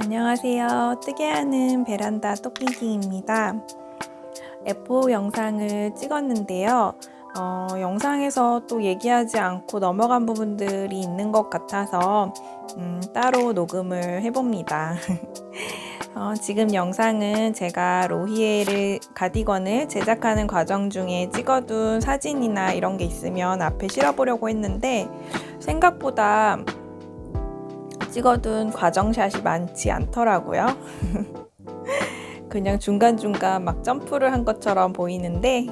안녕하세요. 뜨게 하는 베란다 토끼팅입니다. F5 영상을 찍었는데요. 영상에서 또 얘기하지 않고 넘어간 부분들이 있는 것 같아서 따로 녹음을 해봅니다. 지금 영상은 제가 로히에를 가디건을 제작하는 과정 중에 찍어둔 사진이나 이런 게 있으면 앞에 실어보려고 했는데 생각보다 찍어둔 과정샷이 많지 않더라고요. 그냥 중간중간 막 점프를 한 것처럼 보이는데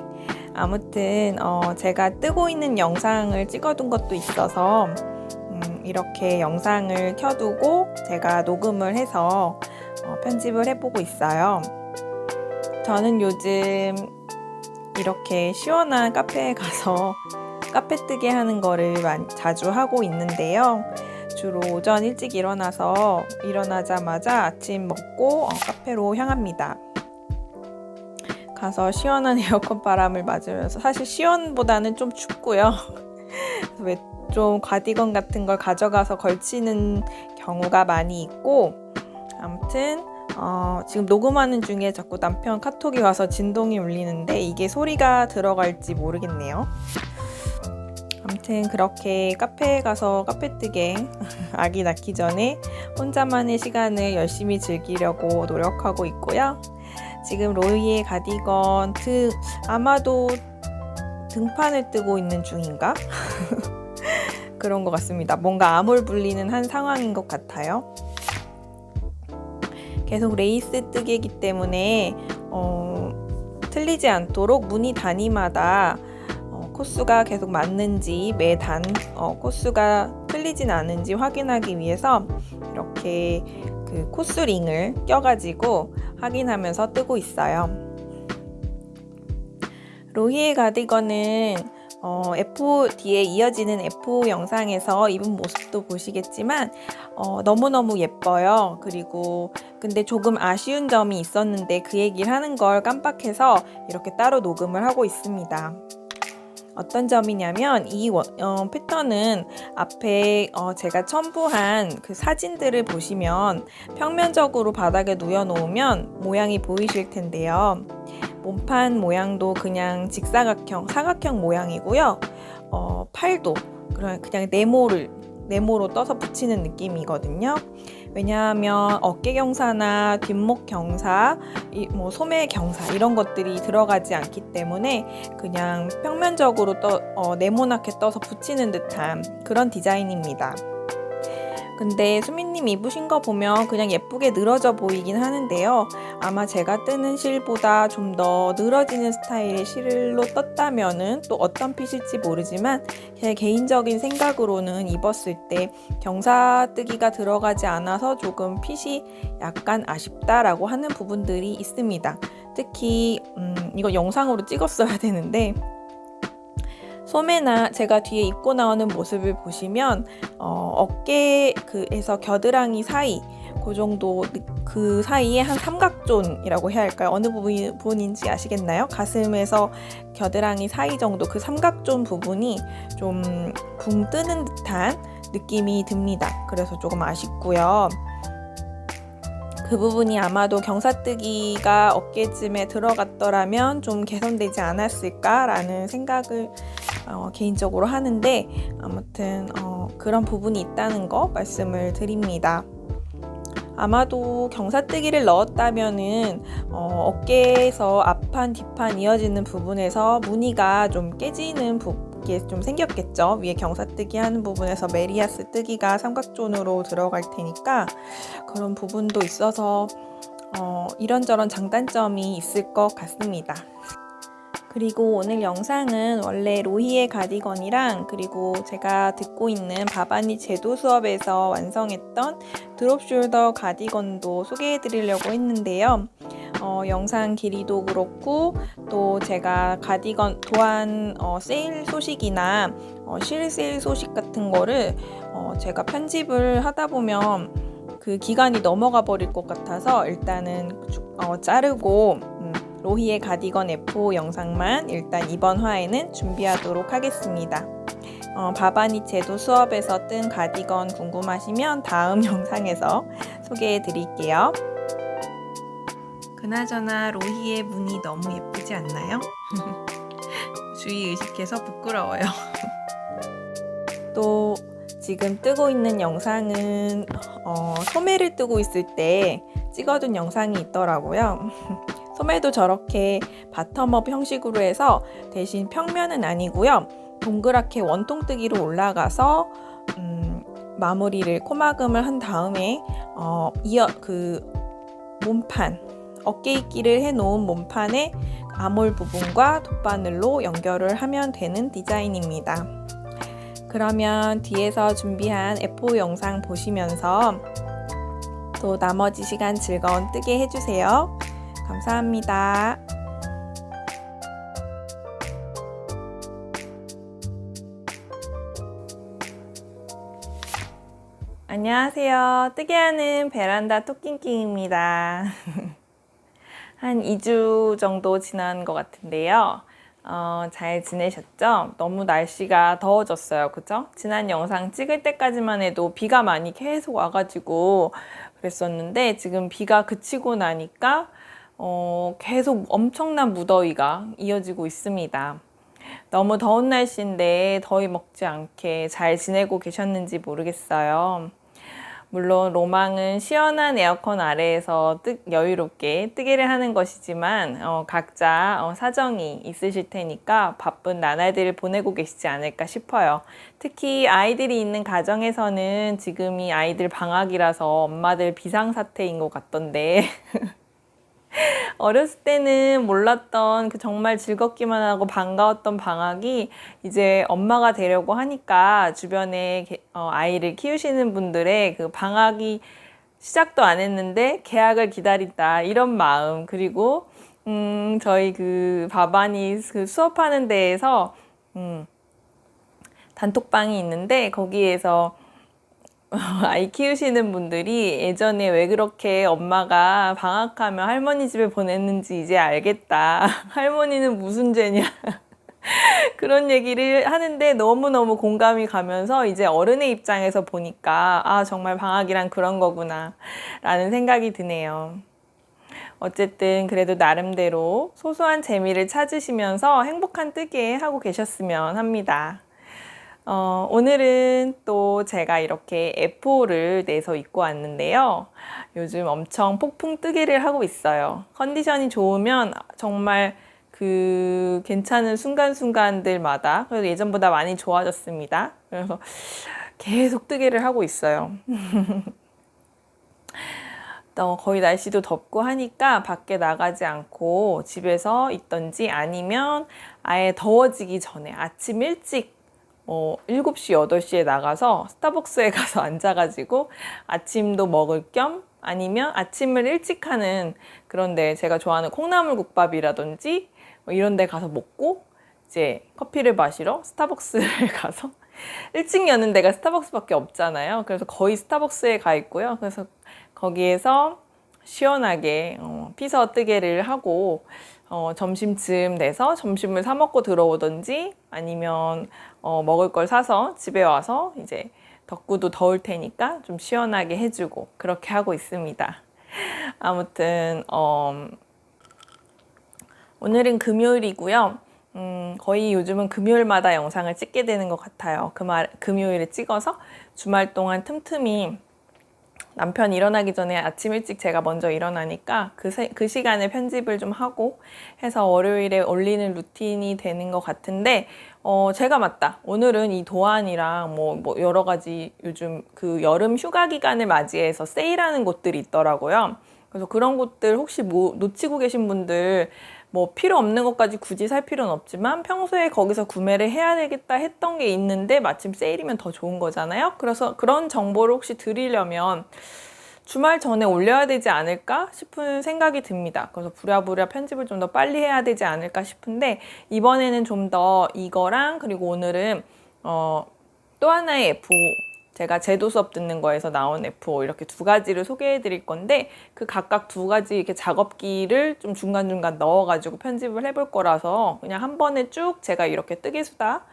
아무튼 제가 뜨고 있는 영상을 찍어둔 것도 있어서 이렇게 영상을 켜두고 제가 녹음을 해서 편집을 해보고 있어요. 저는 요즘 이렇게 시원한 카페에 가서 카페 뜨게 하는 거를 자주 하고 있는데요. 주로 오전 일찍 일어나자마자 아침 먹고 카페로 향합니다. 가서 시원한 에어컨 바람을 맞으면서, 사실 시원보다는 좀 춥고요. 왜 좀 가디건 같은 걸 가져가서 걸치는 경우가 많이 있고, 아무튼 지금 녹음하는 중에 자꾸 남편 카톡이 와서 진동이 울리는데 이게 소리가 들어갈지 모르겠네요. 아무튼 그렇게 카페에 가서 카페 뜨게 아기 낳기 전에 혼자만의 시간을 열심히 즐기려고 노력하고 있고요. 지금 로이의 가디건 아마도 등판을 뜨고 있는 중인가? 그런 것 같습니다. 뭔가 아물불리는 한 상황인 것 같아요. 계속 레이스 뜨개이기 때문에 틀리지 않도록 무늬 단위마다 코수가 계속 맞는지, 매 단 코수가 틀리진 않은지 확인하기 위해서 이렇게 그 코수링을 껴가지고 확인하면서 뜨고 있어요. 로히의 가디건은 F 뒤에 이어지는 F 영상에서 입은 모습도 보시겠지만 너무너무 예뻐요. 그리고 근데 조금 아쉬운 점이 있었는데 그 얘기를 하는 걸 깜빡해서 이렇게 따로 녹음을 하고 있습니다. 어떤 점이냐면 이 패턴은 앞에 제가 첨부한 그 사진들을 보시면 평면적으로 바닥에 누워놓으면 모양이 보이실 텐데요. 몸판 모양도 그냥 직사각형, 사각형 모양이고요. 팔도 그냥 네모로 떠서 붙이는 느낌이거든요. 왜냐하면 어깨 경사나 뒷목 경사, 소매 경사 이런 것들이 들어가지 않기 때문에 그냥 평면적으로 네모나게 떠서 붙이는 듯한 그런 디자인입니다. 근데 수민님 입으신 거 보면 그냥 예쁘게 늘어져 보이긴 하는데요. 아마 제가 뜨는 실보다 좀 더 늘어지는 스타일의 실로 떴다면은 또 어떤 핏일지 모르지만 제 개인적인 생각으로는 입었을 때 경사뜨기가 들어가지 않아서 조금 핏이 약간 아쉽다라고 하는 부분들이 있습니다. 특히 이거 영상으로 찍었어야 되는데 소매나 제가 뒤에 입고 나오는 모습을 보시면 어깨에서 겨드랑이 사이 그 정도 그 사이에 한 삼각존이라고 해야 할까요? 어느 부분인지 아시겠나요? 가슴에서 겨드랑이 사이 정도 그 삼각존 부분이 좀 붕 뜨는 듯한 느낌이 듭니다. 그래서 조금 아쉽고요. 그 부분이 아마도 경사뜨기가 어깨쯤에 들어갔더라면 좀 개선되지 않았을까라는 생각을 개인적으로 하는데 아무튼 그런 부분이 있다는 거 말씀을 드립니다. 아마도 경사뜨기를 넣었다면은 어깨에서 앞판 뒷판 이어지는 부분에서 무늬가 좀 깨지는 게 좀 생겼겠죠. 위에 경사뜨기 하는 부분에서 메리아스 뜨기가 삼각존으로 들어갈 테니까 그런 부분도 있어서 이런저런 장단점이 있을 것 같습니다. 그리고 오늘 영상은 원래 로히의 가디건이랑 그리고 제가 듣고 있는 바바니 제도 수업에서 완성했던 드롭 숄더 가디건도 소개해 드리려고 했는데요. 영상 길이도 그렇고 또 제가 가디건 또한 세일 소식이나 실 세일 소식 같은 거를 제가 편집을 하다 보면 그 기간이 넘어가 버릴 것 같아서 일단은 자르고 로히의 가디건 F5 영상만 일단 이번 화에는 준비하도록 하겠습니다. 바바니 제도 수업에서 뜬 가디건 궁금하시면 다음 영상에서 소개해 드릴게요. 그나저나 로히의 무늬 너무 예쁘지 않나요? 주의 의식해서 부끄러워요. 또 지금 뜨고 있는 영상은 소매를 뜨고 있을 때 찍어둔 영상이 있더라고요. 소매도 저렇게 바텀업 형식으로 해서 대신 평면은 아니고요. 동그랗게 원통뜨기로 올라가서 마무리를 코막음을 한 다음에 몸판 어깨 입기를 해놓은 몸판에 아몰 부분과 돗바늘로 연결을 하면 되는 디자인입니다. 그러면 뒤에서 준비한 F5 영상 보시면서 또 나머지 시간 즐거운 뜨개 해주세요. 감사합니다. 안녕하세요. 뜨개하는 베란다 토킹킹입니다. 한 2주 정도 지난 것 같은데요. 잘 지내셨죠? 너무 날씨가 더워졌어요. 그죠? 지난 영상 찍을 때까지만 해도 비가 많이 계속 와가지고 그랬었는데 지금 비가 그치고 나니까 계속 엄청난 무더위가 이어지고 있습니다. 너무 더운 날씨인데 더위 먹지 않게 잘 지내고 계셨는지 모르겠어요. 물론 로망은 시원한 에어컨 아래에서 여유롭게 뜨개를 하는 것이지만 각자 사정이 있으실 테니까 바쁜 나날들을 보내고 계시지 않을까 싶어요. 특히 아이들이 있는 가정에서는 지금이 아이들 방학이라서 엄마들 비상사태인 것 같던데 어렸을 때는 몰랐던 그 정말 즐겁기만 하고 반가웠던 방학이 이제 엄마가 되려고 하니까 주변에 아이를 키우시는 분들의 그 방학이 시작도 안 했는데 개학을 기다린다 이런 마음, 그리고 저희 그 바바니 그 수업하는 데에서 단톡방이 있는데 거기에서 아이 키우시는 분들이 예전에 왜 그렇게 엄마가 방학하면 할머니 집에 보냈는지 이제 알겠다. 할머니는 무슨 죄냐. 그런 얘기를 하는데 너무너무 공감이 가면서 이제 어른의 입장에서 보니까 정말 방학이란 그런 거구나 라는 생각이 드네요. 어쨌든 그래도 나름대로 소소한 재미를 찾으시면서 행복한 뜨개 하고 계셨으면 합니다. 오늘은 또 제가 이렇게 F5를 내서 입고 왔는데요. 요즘 엄청 폭풍 뜨개를 하고 있어요. 컨디션이 좋으면 정말 그 괜찮은 순간순간들마다 그래도 예전보다 많이 좋아졌습니다. 그래서 계속 뜨개를 하고 있어요. 거의 날씨도 덥고 하니까 밖에 나가지 않고 집에서 있던지 아니면 아예 더워지기 전에 아침 일찍 7시, 8시에 나가서 스타벅스에 가서 앉아가지고 아침도 먹을 겸 아니면 아침을 일찍 하는 그런데 제가 좋아하는 콩나물국밥이라든지 이런 데 가서 먹고 이제 커피를 마시러 스타벅스를 가서 일찍 여는 데가 스타벅스밖에 없잖아요. 그래서 거의 스타벅스에 가 있고요. 그래서 거기에서 시원하게 피서 뜨개를 하고 점심쯤 내서 점심을 사 먹고 들어오든지 아니면 먹을 걸 사서 집에 와서 이제 덕구도 더울 테니까 좀 시원하게 해주고 그렇게 하고 있습니다. 아무튼 오늘은 금요일이고요. 거의 요즘은 금요일마다 영상을 찍게 되는 것 같아요. 금요일에 찍어서 주말 동안 틈틈이 남편 일어나기 전에 아침 일찍 제가 먼저 일어나니까 그 시간에 편집을 좀 하고 해서 월요일에 올리는 루틴이 되는 것 같은데 제가 맞다. 오늘은 이 도안이랑 뭐 여러 가지 요즘 그 여름 휴가 기간을 맞이해서 세일하는 곳들이 있더라고요. 그래서 그런 곳들 혹시 놓치고 계신 분들 필요 없는 것까지 굳이 살 필요는 없지만 평소에 거기서 구매를 해야 되겠다 했던 게 있는데 마침 세일이면 더 좋은 거잖아요. 그래서 그런 정보를 혹시 드리려면 주말 전에 올려야 되지 않을까 싶은 생각이 듭니다. 그래서 부랴부랴 편집을 좀 더 빨리 해야 되지 않을까 싶은데 이번에는 좀 더 이거랑 그리고 오늘은 또 하나의 F5 제가 제도 수업 듣는 거에서 나온 F5 이렇게 두 가지를 소개해 드릴 건데 그 각각 두 가지 이렇게 작업기를 좀 중간중간 넣어가지고 편집을 해볼 거라서 그냥 한 번에 쭉 제가 이렇게 뜨개수다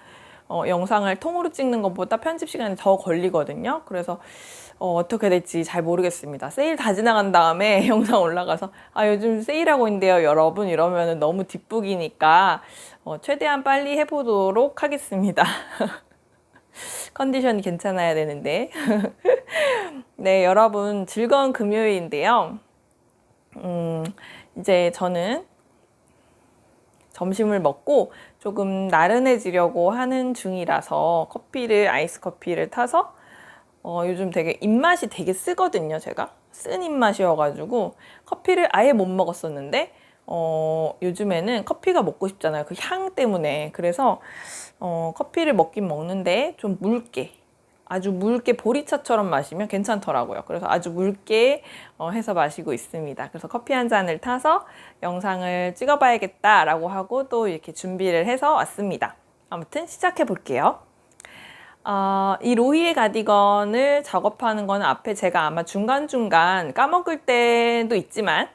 영상을 통으로 찍는 것보다 편집 시간이 더 걸리거든요. 그래서 어떻게 될지 잘 모르겠습니다. 세일 다 지나간 다음에 영상 올라가서 요즘 세일하고 있는데요 여러분 이러면 너무 뒷북이니까 최대한 빨리 해보도록 하겠습니다. 컨디션이 괜찮아야 되는데. 네, 여러분 즐거운 금요일인데요. 이제 저는 점심을 먹고 조금 나른해지려고 하는 중이라서 아이스 커피를 타서 요즘 되게 입맛이 되게 쓰거든요. 제가 쓴 입맛이어가지고 커피를 아예 못 먹었었는데 요즘에는 커피가 먹고 싶잖아요. 그 향 때문에. 그래서 커피를 먹긴 먹는데 좀 묽게, 아주 묽게 보리차처럼 마시면 괜찮더라고요. 그래서 아주 묽게 해서 마시고 있습니다. 그래서 커피 한 잔을 타서 영상을 찍어봐야겠다라고 하고 또 이렇게 준비를 해서 왔습니다. 아무튼 시작해 볼게요. 이 로히의 가디건을 작업하는 거는 앞에 제가 아마 중간중간 까먹을 때도 있지만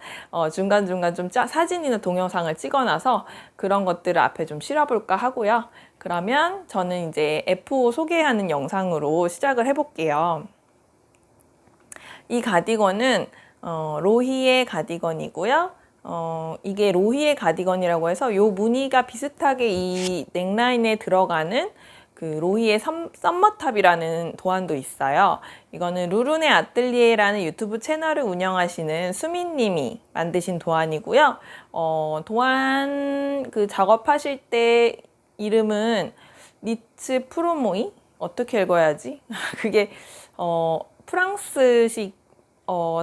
중간중간 좀 사진이나 동영상을 찍어놔서 그런 것들을 앞에 좀 실어볼까 하고요. 그러면 저는 이제 F5 소개하는 영상으로 시작을 해볼게요. 이 가디건은 로히의 가디건이고요. 이게 로히의 가디건이라고 해서 요 무늬가 비슷하게 이 넥라인에 들어가는 그 로히의 썸머탑이라는 도안도 있어요. 이거는 루루네 아뜰리에라는 유튜브 채널을 운영하시는 수민님이 만드신 도안이고요. 도안 그 작업하실 때 이름은 니츠 프로모이? 어떻게 읽어야지? 그게 프랑스식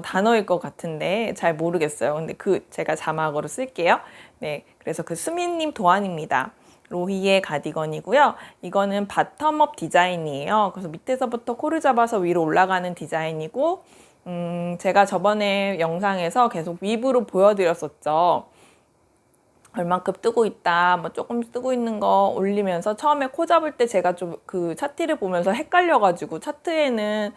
단어일 것 같은데 잘 모르겠어요. 근데 제가 자막으로 쓸게요. 네, 그래서 그 수민님 도안입니다. 로히의 가디건이고요. 이거는 바텀업 디자인이에요. 그래서 밑에서부터 코를 잡아서 위로 올라가는 디자인이고 제가 저번에 영상에서 계속 위브로 보여드렸었죠. 얼만큼 뜨고 있다, 뭐 조금 뜨고 있는 거 올리면서 처음에 코 잡을 때 제가 좀 그 차트를 보면서 헷갈려가지고 차트에는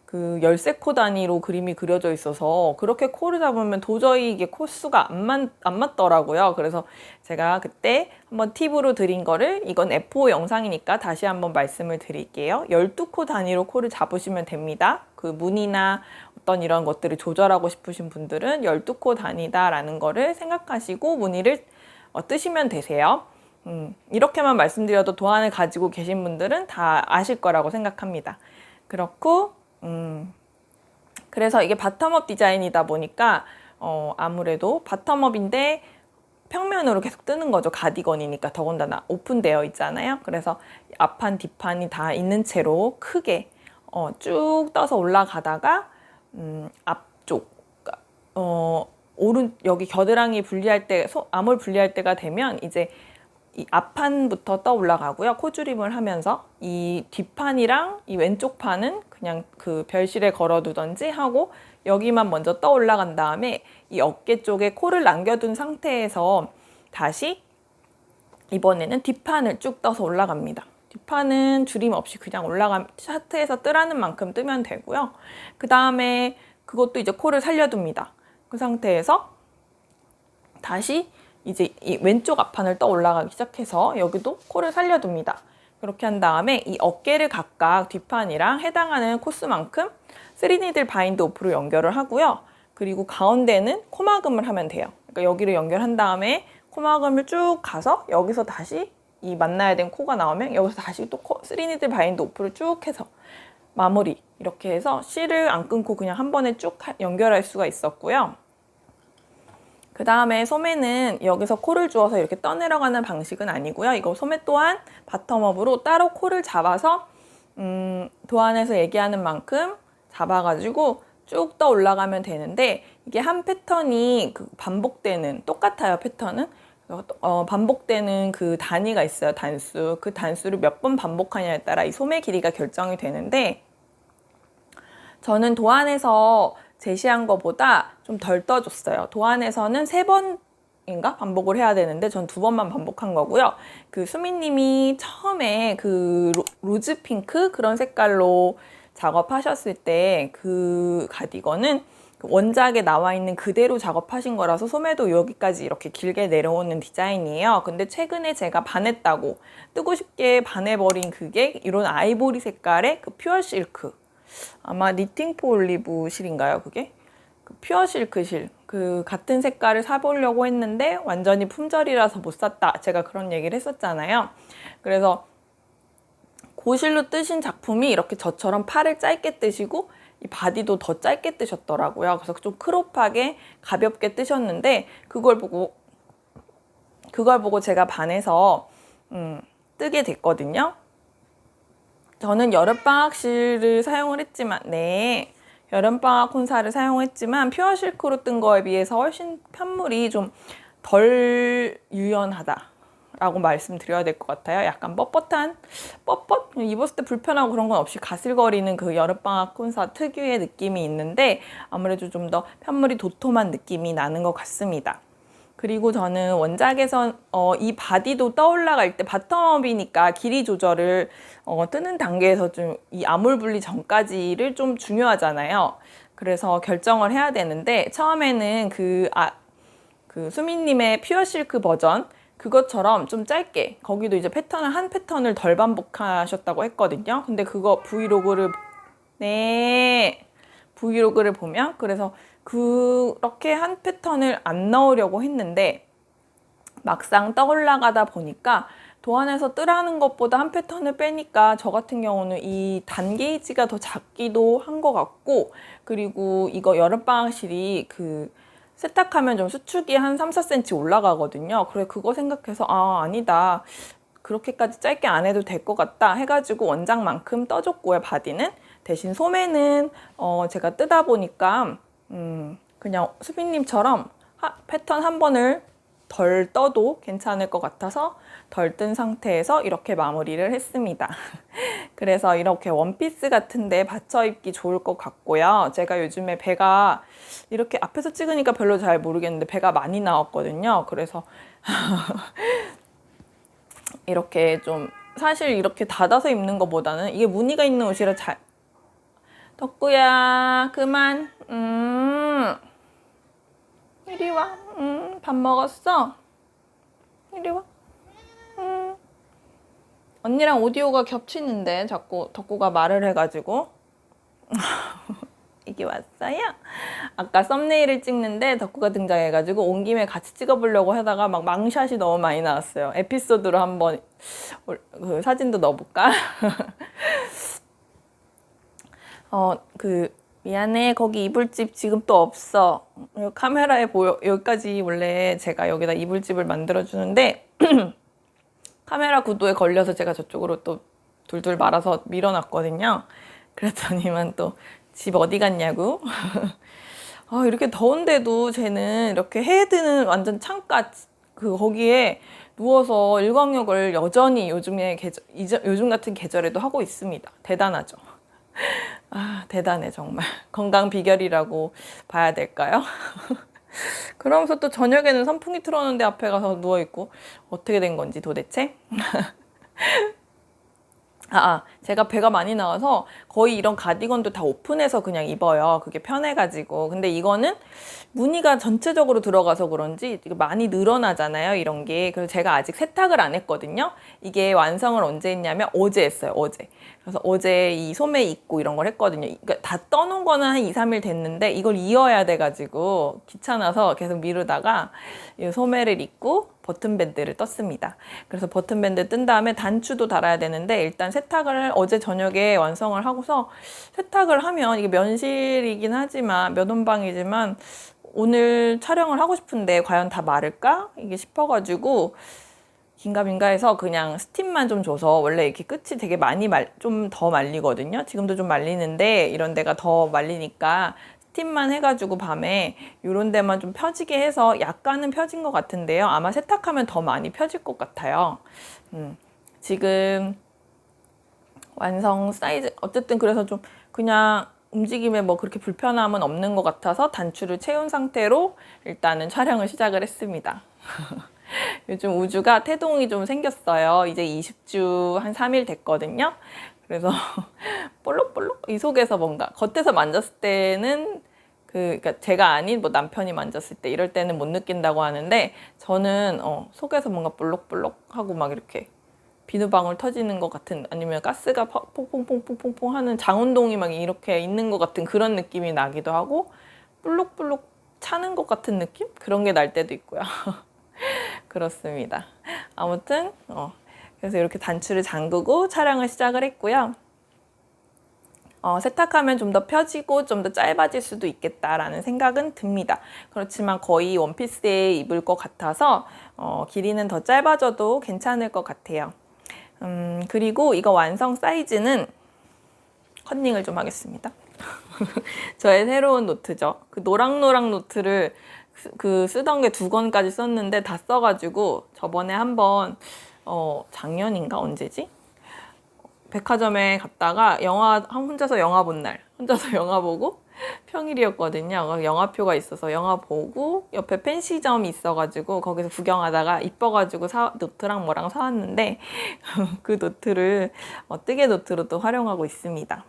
그 열쇠 코 단위로 그림이 그려져 있어서 그렇게 코를 잡으면 도저히 이게 코수가 안 맞더라고요. 그래서 제가 그때 한번 팁으로 드린 거를 이건 F5 영상이니까 다시 한번 말씀을 드릴게요. 12코 단위로 코를 잡으시면 됩니다. 그 무늬나 어떤 이런 것들을 조절하고 싶으신 분들은 12코 단위다라는 거를 생각하시고 무늬를 뜨시면 되세요. 이렇게만 말씀드려도 도안을 가지고 계신 분들은 다 아실 거라고 생각합니다. 그렇고 그래서 이게 바텀업 디자인이다 보니까 아무래도 바텀업인데 평면으로 계속 뜨는 거죠. 가디건이니까 더군다나 오픈되어 있잖아요. 그래서 앞판 뒷판이 다 있는 채로 크게 쭉 떠서 올라가다가 앞쪽 여기 겨드랑이 분리할 때 암홀 분리할 때가 되면 이제 이 앞판부터 떠 올라가고요. 코줄임을 하면서 이 뒷판이랑 이 왼쪽 판은 그냥 그 별실에 걸어두던지 하고 여기만 먼저 떠 올라간 다음에 이 어깨 쪽에 코를 남겨둔 상태에서 다시 이번에는 뒷판을 쭉 떠서 올라갑니다. 뒷판은 줄임 없이 그냥 차트에서 뜨라는 만큼 뜨면 되고요. 그 다음에 그것도 이제 코를 살려둡니다. 그 상태에서 다시 이제 이 왼쪽 앞판을 떠 올라가기 시작해서 여기도 코를 살려둡니다. 그렇게 한 다음에 이 어깨를 각각 뒷판이랑 해당하는 코스만큼 3니들 바인드 오프로 연결을 하고요. 그리고 가운데는 코막음을 하면 돼요. 그러니까 여기를 연결한 다음에 코막음을 쭉 가서 여기서 다시 이 만나야 된 코가 나오면 여기서 다시 또 3니들 바인드 오프를 쭉 해서 마무리. 이렇게 해서 실을 안 끊고 그냥 한 번에 쭉 연결할 수가 있었고요. 그 다음에 소매는 여기서 코를 주어서 이렇게 떠내려가는 방식은 아니고요. 이거 소매 또한 바텀업으로 따로 코를 잡아서 도안에서 얘기하는 만큼 잡아가지고 쭉 떠 올라가면 되는데 이게 한 패턴이 반복되는 똑같아요. 패턴은 반복되는 그 단위가 있어요. 단수. 그 단수를 몇 번 반복하냐에 따라 이 소매 길이가 결정이 되는데 저는 도안에서 제시한 것보다 좀 덜 떠줬어요. 도안에서는 3번인가 반복을 해야 되는데 전 2번만 반복한 거고요. 그 수민님이 처음에 그 로즈 핑크 그런 색깔로 작업하셨을 때 그 가디건은 원작에 나와 있는 그대로 작업하신 거라서 소매도 여기까지 이렇게 길게 내려오는 디자인이에요. 근데 최근에 제가 반했다고 뜨고 싶게 반해버린 그게 이런 아이보리 색깔의 그 퓨어 실크, 아마 니팅 포 올리브 실인가요 그게? 그 퓨어 실크 실, 그 같은 색깔을 사보려고 했는데 완전히 품절이라서 못 샀다, 제가 그런 얘기를 했었잖아요. 그래서 고실로 뜨신 작품이 이렇게 저처럼 팔을 짧게 뜨시고 이 바디도 더 짧게 뜨셨더라고요. 그래서 좀 크롭하게 가볍게 뜨셨는데 그걸 보고 제가 반해서 뜨게 됐거든요. 저는 여름방학실을 사용을 했지만, 네, 여름방학 콘사를 사용했지만 퓨어 실크로 뜬 거에 비해서 훨씬 편물이 좀 덜 유연하다 라고 말씀드려야 될 것 같아요. 약간 뻣뻣한, 입었을 때 불편하고 그런 건 없이 가슬거리는 그 여름방학 콘사 특유의 느낌이 있는데 아무래도 좀 더 편물이 도톰한 느낌이 나는 것 같습니다. 그리고 저는 원작에서 이 바디도 떠올라갈 때 바텀업이니까 길이 조절을 뜨는 단계에서 좀 이 아몰 분리 전까지를 좀 중요하잖아요. 그래서 결정을 해야 되는데 처음에는 그 수미님의 퓨어 실크 버전 그것처럼 좀 짧게, 거기도 이제 패턴을 한 패턴을 덜 반복하셨다고 했거든요. 근데 그거 브이로그를 보면 그래서 그렇게 한 패턴을 안 넣으려고 했는데 막상 떠올라가다 보니까 도안에서 뜨라는 것보다 한 패턴을 빼니까 저 같은 경우는 이 단 게이지가 더 작기도 한 것 같고, 그리고 이거 여름방학실이 그 세탁하면 좀 수축이 한 3, 4cm 올라가거든요. 그래 그거 생각해서 아니다, 그렇게까지 짧게 안 해도 될 것 같다 해가지고 원작만큼 떠줬고요. 바디는 대신 소매는 제가 뜨다 보니까 그냥 수빈님처럼 패턴 한 번을 덜 떠도 괜찮을 것 같아서 덜 뜬 상태에서 이렇게 마무리를 했습니다. 그래서 이렇게 원피스 같은데 받쳐 입기 좋을 것 같고요. 제가 요즘에 배가 이렇게 앞에서 찍으니까 별로 잘 모르겠는데 배가 많이 나왔거든요. 그래서 이렇게 좀 사실 이렇게 닫아서 입는 것보다는 이게 무늬가 있는 옷이라 잘. 덕구야 그만. 이리 와. 밥 먹었어? 이리 와. 언니랑 오디오가 겹치는데 자꾸 덕구가 말을 해가지고. 이게 왔어요? 아까 썸네일을 찍는데 덕구가 등장해가지고 온 김에 같이 찍어보려고 하다가 막 망샷이 너무 많이 나왔어요. 에피소드로 한번 그 사진도 넣어볼까? 미안해, 거기 이불집 지금 또 없어. 카메라에 보여. 여기까지 원래 제가 여기다 이불집을 만들어주는데 카메라 구도에 걸려서 제가 저쪽으로 또 둘둘 말아서 밀어놨거든요. 그랬더니만 또 집 어디 갔냐고. 이렇게 더운데도 쟤는 이렇게 해에 드는 완전 창가 거기에 누워서 일광욕을 여전히 요즘 같은 계절에도 하고 있습니다. 대단하죠. 대단해 정말. 건강 비결이라고 봐야 될까요? 그러면서 또 저녁에는 선풍기 틀어놓는데 앞에 가서 누워있고 어떻게 된 건지 도대체? 제가 배가 많이 나와서 거의 이런 가디건도 다 오픈해서 그냥 입어요. 그게 편해가지고. 근데 이거는 무늬가 전체적으로 들어가서 그런지 많이 늘어나잖아요, 이런 게. 그래서 제가 아직 세탁을 안 했거든요. 이게 완성을 언제 했냐면 어제 했어요, 어제. 그래서 어제 이 소매 입고 이런 걸 했거든요. 그러니까 다 떠놓은 거는 한 2, 3일 됐는데 이걸 이어야 돼가지고 귀찮아서 계속 미루다가 이 소매를 입고 버튼밴드를 떴습니다. 그래서 버튼밴드 뜬 다음에 단추도 달아야 되는데 일단 세탁을 어제 저녁에 완성을 하고서, 세탁을 하면 이게 면실이긴 하지만 면온방이지만 오늘 촬영을 하고 싶은데 과연 다 마를까? 이게 싶어가지고 긴가민가 해서 그냥 스팀만 좀 줘서, 원래 이렇게 끝이 되게 많이 좀 더 말리거든요. 지금도 좀 말리는데 이런 데가 더 말리니까 스팀만 해가지고 밤에 이런 데만 좀 펴지게 해서 약간은 펴진 것 같은데요. 아마 세탁하면 더 많이 펴질 것 같아요. 지금 완성 사이즈 어쨌든 그래서 좀 그냥 움직임에 뭐 그렇게 불편함은 없는 것 같아서 단추를 채운 상태로 일단은 촬영을 시작을 했습니다. 요즘 우주가 태동이 좀 생겼어요. 이제 20주 한 3일 됐거든요. 그래서 볼록볼록 이 속에서 뭔가 겉에서 만졌을 때는 그러니까 제가 아닌 뭐 남편이 만졌을 때 이럴 때는 못 느낀다고 하는데 저는 속에서 뭔가 볼록볼록하고 막 이렇게 비누방울 터지는 것 같은 아니면 가스가 퐁퐁퐁퐁퐁 하는 장운동이 막 이렇게 있는 것 같은 그런 느낌이 나기도 하고 볼록볼록 차는 것 같은 느낌? 그런 게 날 때도 있고요. 그렇습니다. 아무튼 그래서 이렇게 단추를 잠그고 촬영을 시작을 했고요. 세탁하면 좀 더 펴지고 좀 더 짧아질 수도 있겠다라는 생각은 듭니다. 그렇지만 거의 원피스에 입을 것 같아서 길이는 더 짧아져도 괜찮을 것 같아요. 그리고 이거 완성 사이즈는 컨닝을 좀 하겠습니다. 저의 새로운 노트죠. 그 노랑노랑 노트를 쓰던 게 2권까지 썼는데 다 써가지고 저번에 한번 작년인가 언제지? 백화점에 갔다가 혼자서 영화 본 날, 혼자서 영화 보고 평일이었거든요. 영화표가 있어서 영화 보고 옆에 펜시점이 있어가지고 거기서 구경하다가 이뻐가지고 노트랑 뭐랑 사왔는데 그 노트를 뜨개 노트로 또 활용하고 있습니다.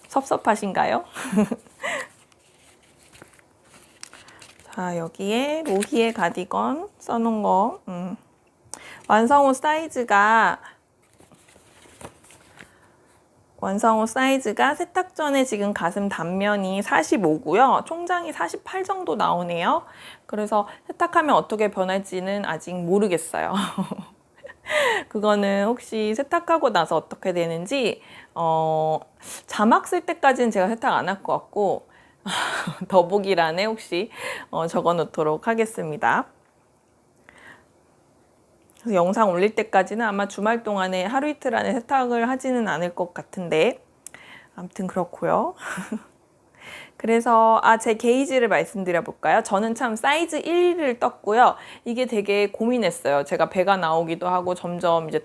섭섭하신가요? 자, 여기에 로히의 가디건 써놓은 거. 완성 후 사이즈가 세탁 전에 지금 가슴 단면이 45고요. 총장이 48 정도 나오네요. 그래서 세탁하면 어떻게 변할지는 아직 모르겠어요. 그거는 혹시 세탁하고 나서 어떻게 되는지 자막 쓸 때까지는 제가 세탁 안 할 것 같고 더보기란에 혹시 적어 놓도록 하겠습니다. 그래서 영상 올릴 때까지는 아마 주말 동안에 하루 이틀 안에 세탁을 하지는 않을 것 같은데 아무튼 그렇고요. 그래서 제 게이지를 말씀드려 볼까요? 저는 참 사이즈 1을 떴고요. 이게 되게 고민했어요. 제가 배가 나오기도 하고 점점 이제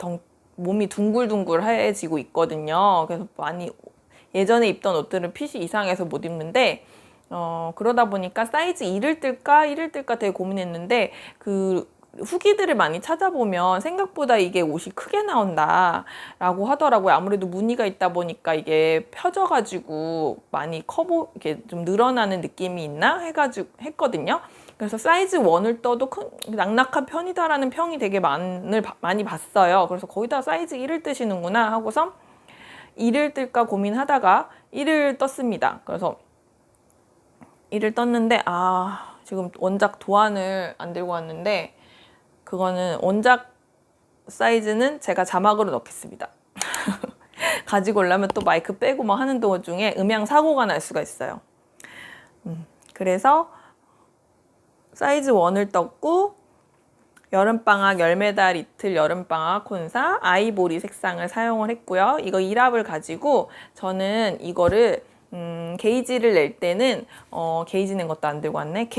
몸이 둥글둥글해지고 있거든요. 그래서 많이 예전에 입던 옷들은 핏이 이상해서 못 입는데 그러다 보니까 사이즈 2를 뜰까 1을 뜰까 되게 고민했는데 후기들을 많이 찾아보면 생각보다 이게 옷이 크게 나온다 라고 하더라고요. 아무래도 무늬가 있다 보니까 이게 펴져가지고 많이 이렇게 좀 늘어나는 느낌이 있나 했거든요. 그래서 사이즈 1을 떠도 낙낙한 편이다라는 평이 되게 많이 봤어요. 그래서 거의 다 사이즈 1을 뜨시는구나 하고서 2를 뜰까 고민하다가 1을 떴습니다. 그래서 1을 떴는데 지금 원작 도안을 안 들고 왔는데 그거는 원작 사이즈는 제가 자막으로 넣겠습니다. 가지고 오려면 또 마이크 빼고 막 하는 도중에 음향 사고가 날 수가 있어요. 그래서 사이즈 1을 떴고 여름방학 열매달 이틀 여름방학 콘사 아이보리 색상을 사용을 했고요. 이거 1합을 가지고 저는 이거를 게이지를 낼 때는 게이지 낸 것도 안 들고 왔네.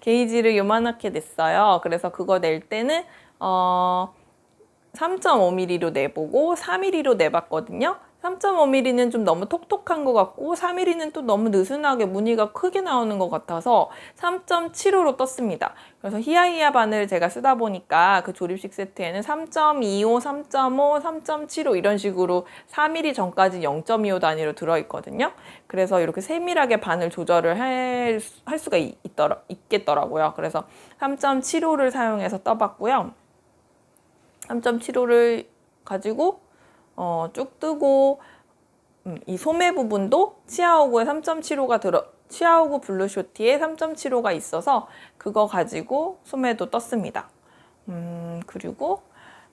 게이지를 요만하게 냈어요. 그래서 그거 낼 때는 3.5mm로 내보고 4mm로 내봤거든요. 3.5mm는 좀 너무 톡톡한 것 같고 4mm는 또 너무 느슨하게 무늬가 크게 나오는 것 같아서 3.75로 떴습니다. 그래서 히야히야 바늘 제가 쓰다 보니까 그 조립식 세트에는 3.25, 3.5, 3.75 이런 식으로 4mm 전까지 0.25 단위로 들어있거든요. 그래서 이렇게 세밀하게 바늘 조절을 할 수가 있겠더라고요. 그래서 3.75를 사용해서 떠봤고요. 3.75를 가지고 쭉 뜨고 이 소매 부분도 치아오구에 3.75가 치아오구 블루 쇼티에 3.75가 있어서 그거 가지고 소매도 떴습니다. 그리고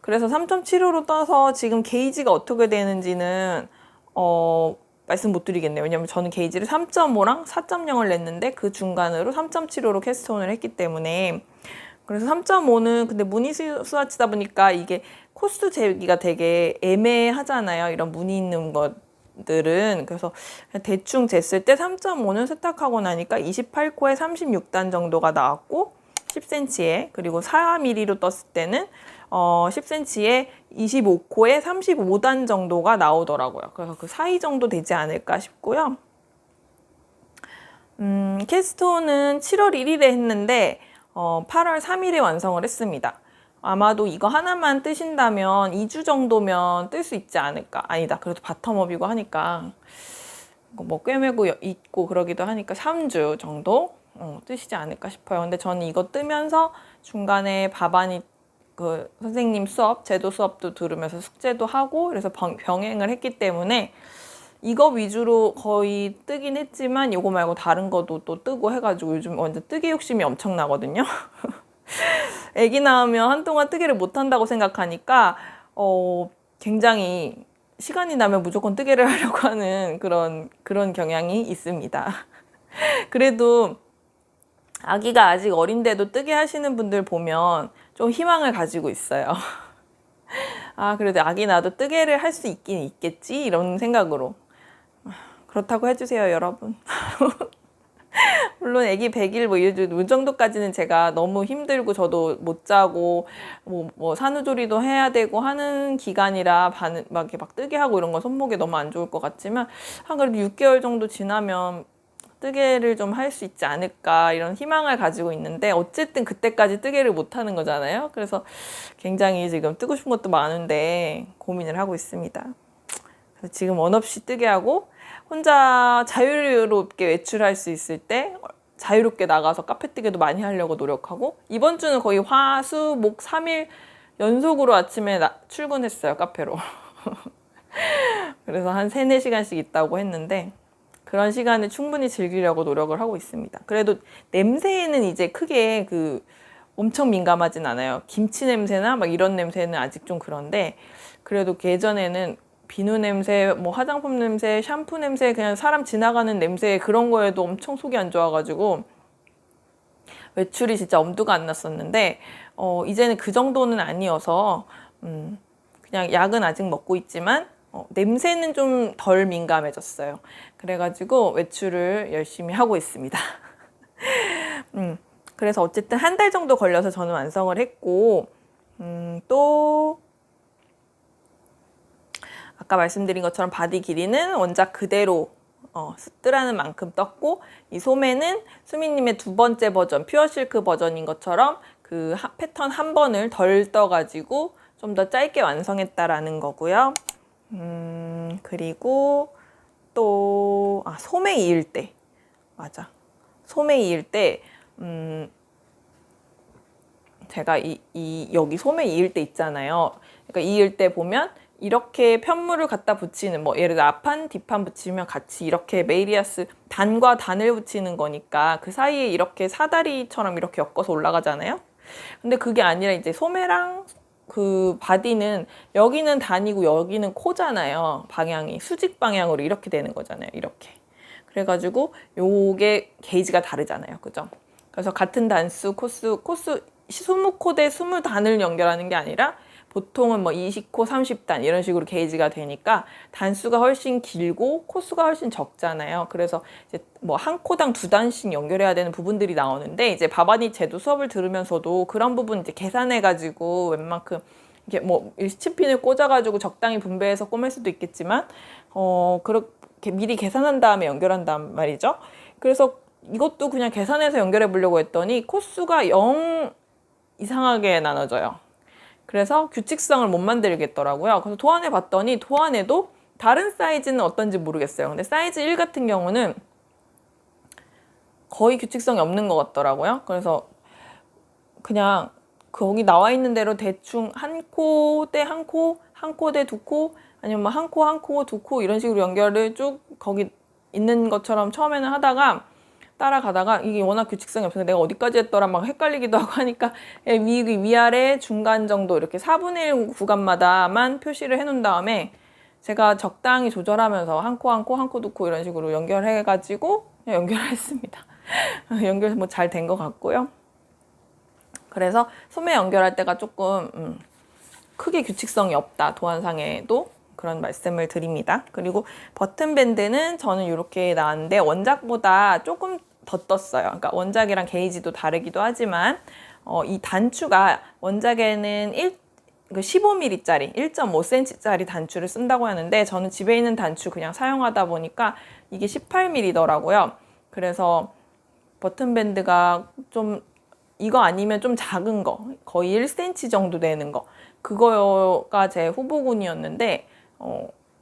그래서 3.75로 떠서 지금 게이지가 어떻게 되는지는 말씀 못 드리겠네요. 왜냐면 저는 게이지를 3.5랑 4.0을 냈는데 그 중간으로 3.75로 캐스트온을 했기 때문에 그래서 3.5는 근데 무늬 스와치다 보니까 이게 코스 재기가 되게 애매하잖아요. 이런 무늬 있는 것들은. 그래서 대충 쟀을 때 3.5는 세탁하고 나니까 28코에 36단 정도가 나왔고 10cm에 그리고 4mm로 떴을 때는 10cm에 25코에 35단 정도가 나오더라고요. 그래서 그 사이 정도 되지 않을까 싶고요. 캐스트온은 7월 1일에 했는데 8월 3일에 완성을 했습니다. 아마도 이거 하나만 뜨신다면 2주 정도면 뜰 수 있지 않을까. 아니다. 그래도 바텀업이고 하니까 뭐 꿰매고 있고 그러기도 하니까 3주 정도 뜨시지 않을까 싶어요. 근데 저는 이거 뜨면서 중간에 바바니 그 선생님 수업, 제도 수업도 들으면서 숙제도 하고 그래서 병행을 했기 때문에 이거 위주로 거의 뜨긴 했지만 이거 말고 다른 것도 또 뜨고 해가지고 요즘 완전 뜨개 욕심이 엄청나거든요. 아기 낳으면 한동안 뜨개를 못 한다고 생각하니까 굉장히 시간이 나면 무조건 뜨개를 하려고 하는 그런 경향이 있습니다. 그래도 아기가 아직 어린데도 뜨개 하시는 분들 보면 좀 희망을 가지고 있어요. 아, 그래도 아기 낳아도 뜨개를 할 수 있긴 있겠지? 이런 생각으로. 그렇다고 해주세요, 여러분. 물론 아기 100일 뭐 이 정도까지는 제가 너무 힘들고 저도 못 자고 뭐 산후조리도 해야 되고 하는 기간이라 막 이렇게 막 뜨게 하고 이런 건 손목에 너무 안 좋을 것 같지만 한 그래도 6개월 정도 지나면 뜨개를 좀 할 수 있지 않을까 이런 희망을 가지고 있는데 어쨌든 그때까지 뜨개를 못 하는 거잖아요. 그래서 굉장히 지금 뜨고 싶은 것도 많은데 고민을 하고 있습니다. 그래서 지금 원 없이 뜨게 하고 혼자 자유롭게 외출할 수 있을 때 자유롭게 나가서 카페뜨개도 많이 하려고 노력하고 이번 주는 거의 화, 수, 목 3일 연속으로 아침에 출근했어요, 카페로. 그래서 한 3, 4시간씩 있다고 했는데 그런 시간을 충분히 즐기려고 노력을 하고 있습니다. 그래도 냄새에는 이제 크게 엄청 민감하진 않아요. 김치 냄새나 막 이런 냄새는 아직 좀 그런데 그래도 예전에는 비누 냄새, 뭐 화장품 냄새, 샴푸 냄새, 그냥 사람 지나가는 냄새 그런 거에도 엄청 속이 안 좋아가지고 외출이 진짜 엄두가 안 났었는데 이제는 그 정도는 아니어서 그냥 약은 아직 먹고 있지만 냄새는 좀 덜 민감해졌어요. 그래가지고 외출을 열심히 하고 있습니다. 그래서 어쨌든 한 달 정도 걸려서 저는 완성을 했고 또 아까 말씀드린 것처럼 바디 길이는 원작 그대로 뜨라는 만큼 떴고 이 소매는 수미님의 2번째 버전 퓨어 실크 버전인 것처럼 그 패턴 한 번을 덜 떠가지고 좀 더 짧게 완성했다라는 거고요. 그리고 또 소매 이을 때 맞아 소매 이을 때 제가 여기 소매 이을 때 있잖아요. 그러니까 이을 때 보면 이렇게 편물을 갖다 붙이는 뭐 예를 들어 앞판 뒷판 붙이면 같이 이렇게 메이리아스 단과 단을 붙이는 거니까 그 사이에 이렇게 사다리처럼 이렇게 엮어서 올라가잖아요. 근데 그게 아니라 이제 소매랑 그 바디는 여기는 단이고 여기는 코잖아요. 방향이 수직 방향으로 이렇게 되는 거잖아요. 이렇게. 그래가지고 요게 게이지가 다르잖아요. 그죠? 그래서 같은 단수 코스 20코 대 20단을 연결하는 게 아니라 보통은 뭐 20코, 30단 이런 식으로 게이지가 되니까 단수가 훨씬 길고 코수가 훨씬 적잖아요. 그래서 이제 뭐 한 코당 2단씩 연결해야 되는 부분들이 나오는데 이제 바바니 제도 수업을 들으면서도 그런 부분 이제 계산해가지고 웬만큼 이게 뭐 일치핀을 꽂아가지고 적당히 분배해서 꿰맬 수도 있겠지만 그렇게 미리 계산한 다음에 연결한단 말이죠. 그래서 이것도 그냥 계산해서 연결해 보려고 했더니 코수가 0 이상하게 나눠져요. 그래서 규칙성을 못 만들겠더라고요. 그래서 도안해 봤더니 도안에도 다른 사이즈는 어떤지 모르겠어요. 근데 사이즈 1 같은 경우는 거의 규칙성이 없는 것 같더라고요. 그래서 그냥 거기 나와 있는 대로 대충 한 코 대 한 코, 한 코 대 2코, 아니면 뭐 한 코, 한 코, 2코 이런 식으로 연결을 쭉 거기 있는 것처럼 처음에는 하다가 따라가다가 이게 워낙 규칙성이 없어서 내가 어디까지 했더라 막 헷갈리기도 하고 하니까 위아래 중간 정도 이렇게 4분의 1 구간마다만 표시를 해놓은 다음에 제가 적당히 조절하면서 한 코, 한 코, 한 코, 2코 이런 식으로 연결해가지고 연결했습니다. 연결 뭐 잘 된 것 같고요. 그래서 소매 연결할 때가 조금 크게 규칙성이 없다. 도안상에도 그런 말씀을 드립니다. 그리고 버튼 밴드는 저는 이렇게 나왔는데 원작보다 조금 더 떴어요. 그러니까 원작이랑 게이지도 다르기도 하지만 이 단추가 원작에는 15mm짜리 1.5cm짜리 단추를 쓴다고 하는데 저는 집에 있는 단추 그냥 사용하다 보니까 이게 18mm더라고요. 그래서 버튼 밴드가 좀 이거 아니면 좀 작은 거 거의 1cm 정도 되는 거 그거가 제 후보군이었는데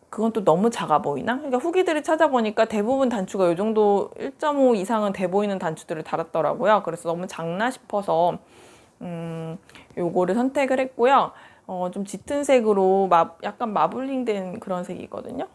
그건 또 너무 작아 보이나? 그러니까 후기들을 찾아보니까 대부분 단추가 이 정도 1.5 이상은 돼 보이는 단추들을 달았더라고요. 그래서 너무 작나 싶어서 요거를 선택을 했고요. 좀 짙은 색으로 약간 마블링된 그런 색이거든요.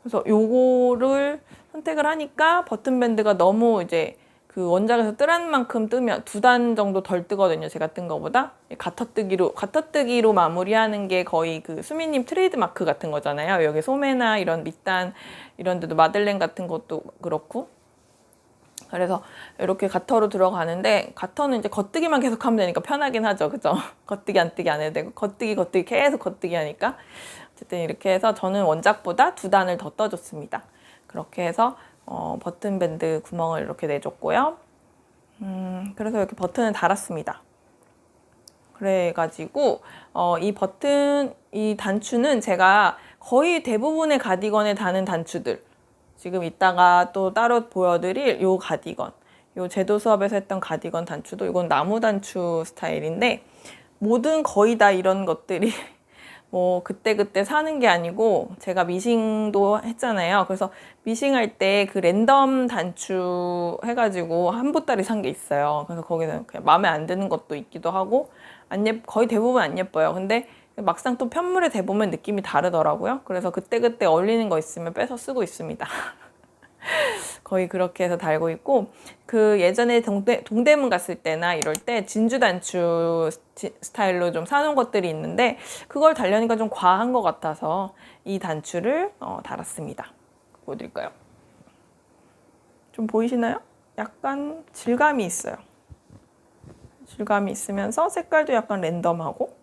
그래서 요거를 선택을 하니까 버튼밴드가 너무 이제 그 원작에서 뜨란 만큼 뜨면 2단 정도 덜 뜨거든요. 제가 뜬 거보다. 가터뜨기로 마무리하는 게 거의 그 수미님 트레이드 마크 같은 거잖아요. 여기 소매나 이런 밑단 이런 데도 마들렌 같은 것도 그렇고. 그래서 이렇게 가터로 들어가는데, 가터는 이제 겉뜨기만 계속 하면 되니까 편하긴 하죠. 그죠? 겉뜨기 안 뜨기 안 해도 되고, 겉뜨기 계속 겉뜨기 하니까. 어쨌든 이렇게 해서 저는 원작보다 2단을 더 떠줬습니다. 그렇게 해서 버튼밴드 구멍을 이렇게 내줬고요. 그래서 이렇게 버튼을 달았습니다. 그래가지고 이 단추는 제가 거의 대부분의 가디건에 다는 단추들, 지금 이따가 또 따로 보여드릴 요 가디건, 요 제도 수업에서 했던 가디건 단추도 이건 나무 단추 스타일인데, 모든 거의 다 이런 것들이 뭐 그때그때 사는 게 아니고, 제가 미싱도 했잖아요. 그래서 미싱할 때 그 랜덤 단추 해가지고 한 보따리 산 게 있어요. 그래서 거기는 그냥 마음에 안 드는 것도 있기도 하고, 거의 대부분 안 예뻐요. 근데 막상 또 편물에 대보면 느낌이 다르더라고요. 그래서 그때그때 어울리는 거 있으면 빼서 쓰고 있습니다. 거의 그렇게 해서 달고 있고, 그 예전에 동대문 갔을 때나 이럴 때 진주 단추 스타일로 좀 사놓은 것들이 있는데, 그걸 달려니까 좀 과한 것 같아서 이 단추를 달았습니다. 보여드릴까요? 좀 보이시나요? 약간 질감이 있어요. 질감이 있으면서 색깔도 약간 랜덤하고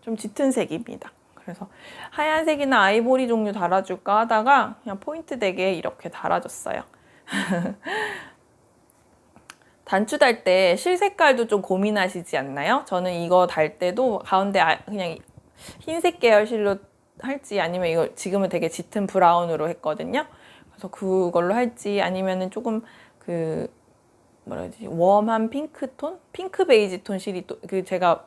좀 짙은 색입니다. 그래서 하얀색이나 아이보리 종류 달아줄까 하다가 그냥 포인트 되게 이렇게 달아줬어요. 단추 달 때 실 색깔도 좀 고민하시지 않나요? 저는 이거 달 때도 가운데 그냥 흰색 계열 실로 할지, 아니면 이거 지금은 되게 짙은 브라운으로 했거든요. 그래서 그걸로 할지, 아니면은 조금 그 뭐라 해야지, 웜한 핑크톤? 핑크 베이지 톤 실이 또 제가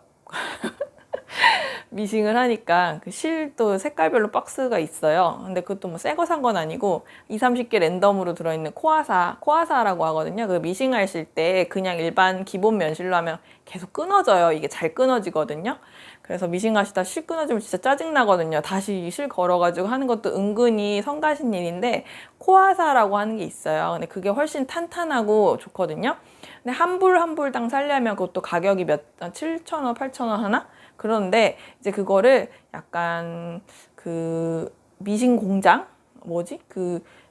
미싱을 하니까 그 실도 색깔별로 박스가 있어요. 근데 그것도 뭐 새 거 산 건 아니고 20-30개 랜덤으로 들어있는 코아사라고 하거든요. 그 미싱하실 때 그냥 일반 기본 면실로 하면 계속 끊어져요. 이게 잘 끊어지거든요. 그래서 미싱하시다 실 끊어지면 진짜 짜증나거든요. 다시 실 걸어가지고 하는 것도 은근히 성가신 일인데, 코아사라고 하는 게 있어요. 근데 그게 훨씬 탄탄하고 좋거든요. 근데 한 불 당 사려면 그것도 가격이 7,000원, 8,000원 하나? 그런데 이제 그거를 약간 그 미싱 공장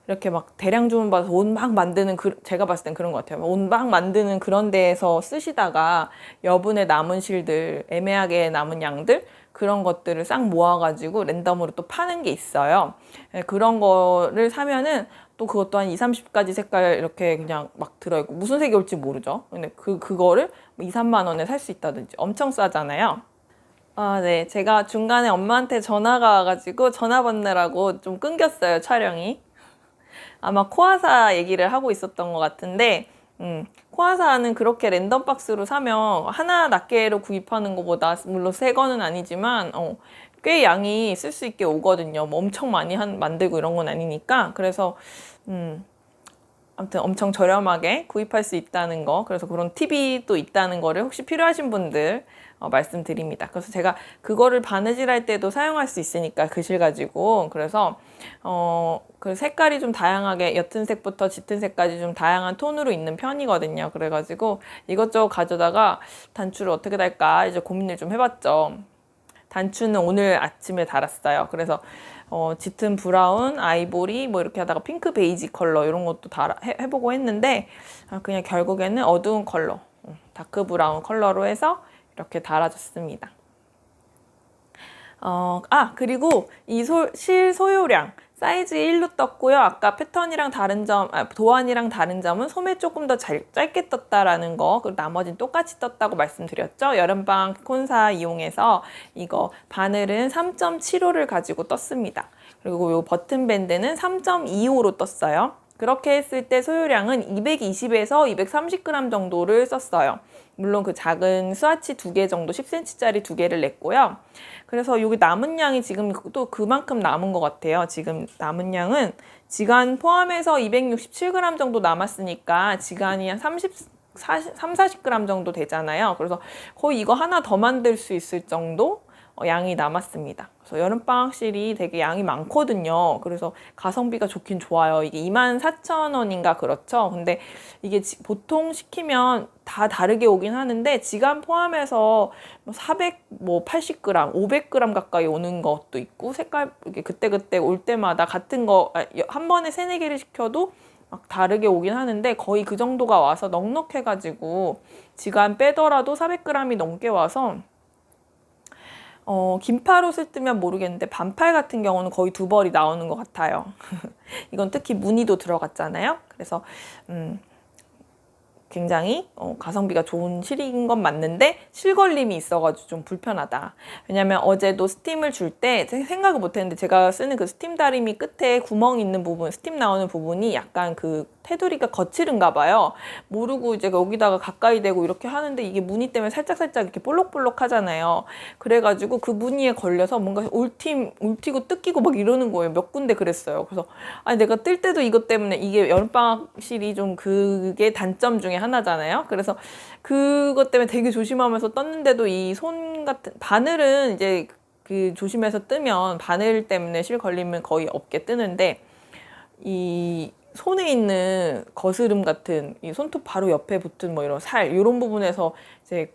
이렇게 막 대량 주문 받아서 옷 막 만드는, 제가 봤을 땐 그런 것 같아요. 옷 막 만드는 그런 데에서 쓰시다가 여분의 남은 실들, 애매하게 남은 양들, 그런 것들을 싹 모아가지고 랜덤으로 또 파는 게 있어요. 그런 거를 사면은 또 그것도 한 20-30가지 색깔 이렇게 그냥 막 들어있고, 무슨 색이 올지 모르죠. 근데 그거를 2-3만 원에 살 수 있다든지, 엄청 싸잖아요. 네. 제가 중간에 엄마한테 전화가 와가지고 전화 받느라고 좀 끊겼어요, 촬영이. 아마 코아사 얘기를 하고 있었던 것 같은데, 코아사는 그렇게 랜덤 박스로 사면 하나 낱개로 구입하는 것보다, 물론 새 거는 아니지만 꽤 양이 쓸 수 있게 오거든요. 뭐 엄청 많이 만들고 이런 건 아니니까. 그래서 아무튼 엄청 저렴하게 구입할 수 있다는 거, 그래서 그런 팁이 또 있다는 거를 혹시 필요하신 분들 말씀드립니다. 그래서 제가 그거를 바느질 할 때도 사용할 수 있으니까, 그 실 가지고. 그래서 그 색깔이 좀 다양하게, 옅은 색부터 짙은 색까지 좀 다양한 톤으로 있는 편이거든요. 그래가지고 이것저것 가져다가 단추를 어떻게 달까 이제 고민을 좀 해봤죠. 단추는 오늘 아침에 달았어요. 그래서 짙은 브라운, 아이보리 뭐 이렇게 하다가 핑크 베이지 컬러 이런 것도 해보고 했는데, 그냥 결국에는 어두운 컬러, 다크 브라운 컬러로 해서 이렇게 달아줬습니다. 그리고 이 실 소요량 사이즈 1로 떴고요. 아까 패턴이랑 다른 점, 도안이랑 다른 점은 소매 조금 더 짧게 떴다라는 거, 그리고 나머지는 똑같이 떴다고 말씀드렸죠. 여름방 콘사 이용해서 이거 바늘은 3.75를 가지고 떴습니다. 그리고 이 버튼 밴드는 3.25로 떴어요. 그렇게 했을 때 소요량은 220에서 230g 정도를 썼어요. 물론 그 작은 스와치 2개 정도 10cm짜리 2개를 냈고요. 그래서 여기 남은 양이 지금 또 그만큼 남은 것 같아요. 지금 남은 양은 지간 포함해서 267g 정도 남았으니까 지간이 한 40g 정도 되잖아요. 그래서 거의 이거 하나 더 만들 수 있을 정도 양이 남았습니다. 그래서 여름방학실이 되게 양이 많거든요. 그래서 가성비가 좋긴 좋아요. 이게 24,000원인가 그렇죠. 근데 이게 보통 시키면 다 다르게 오긴 하는데 지간 포함해서 480g, 500g 가까이 오는 것도 있고 색깔 이게 그때그때 올 때마다 같은 거 한 번에 3, 4개를 시켜도 막 다르게 오긴 하는데 거의 그 정도가 와서 넉넉해가지고 지간 빼더라도 400g이 넘게 와서 긴팔옷을 뜨면 모르겠는데 반팔 같은 경우는 거의 2벌이 나오는 것 같아요. 이건 특히 무늬도 들어갔잖아요. 그래서 굉장히 가성비가 좋은 실인 건 맞는데 실걸림이 있어가지고 좀 불편하다. 왜냐면 어제도 스팀을 줄 때 생각을 못했는데 제가 쓰는 그 스팀 다리미 끝에 구멍 있는 부분, 스팀 나오는 부분이 약간 그 테두리가 거칠은가 봐요. 모르고 이제 여기다가 가까이 대고 이렇게 하는데 이게 무늬 때문에 살짝살짝 이렇게 볼록볼록 하잖아요. 그래가지고 그 무늬에 걸려서 뭔가 울티고 뜯기고 막 이러는 거예요. 몇 군데 그랬어요. 그래서 아니 내가 뜰 때도 이것 때문에 이게 여름방학실이 좀 그게 단점 중에 하나잖아요. 그래서 그것 때문에 되게 조심하면서 떴는데도 이 손 같은 바늘은 이제 그 조심해서 뜨면 바늘 때문에 실 걸리면 거의 없게 뜨는데 이 손에 있는 거스름 같은 이 손톱 바로 옆에 붙은 뭐 이런 살 이런 부분에서 이제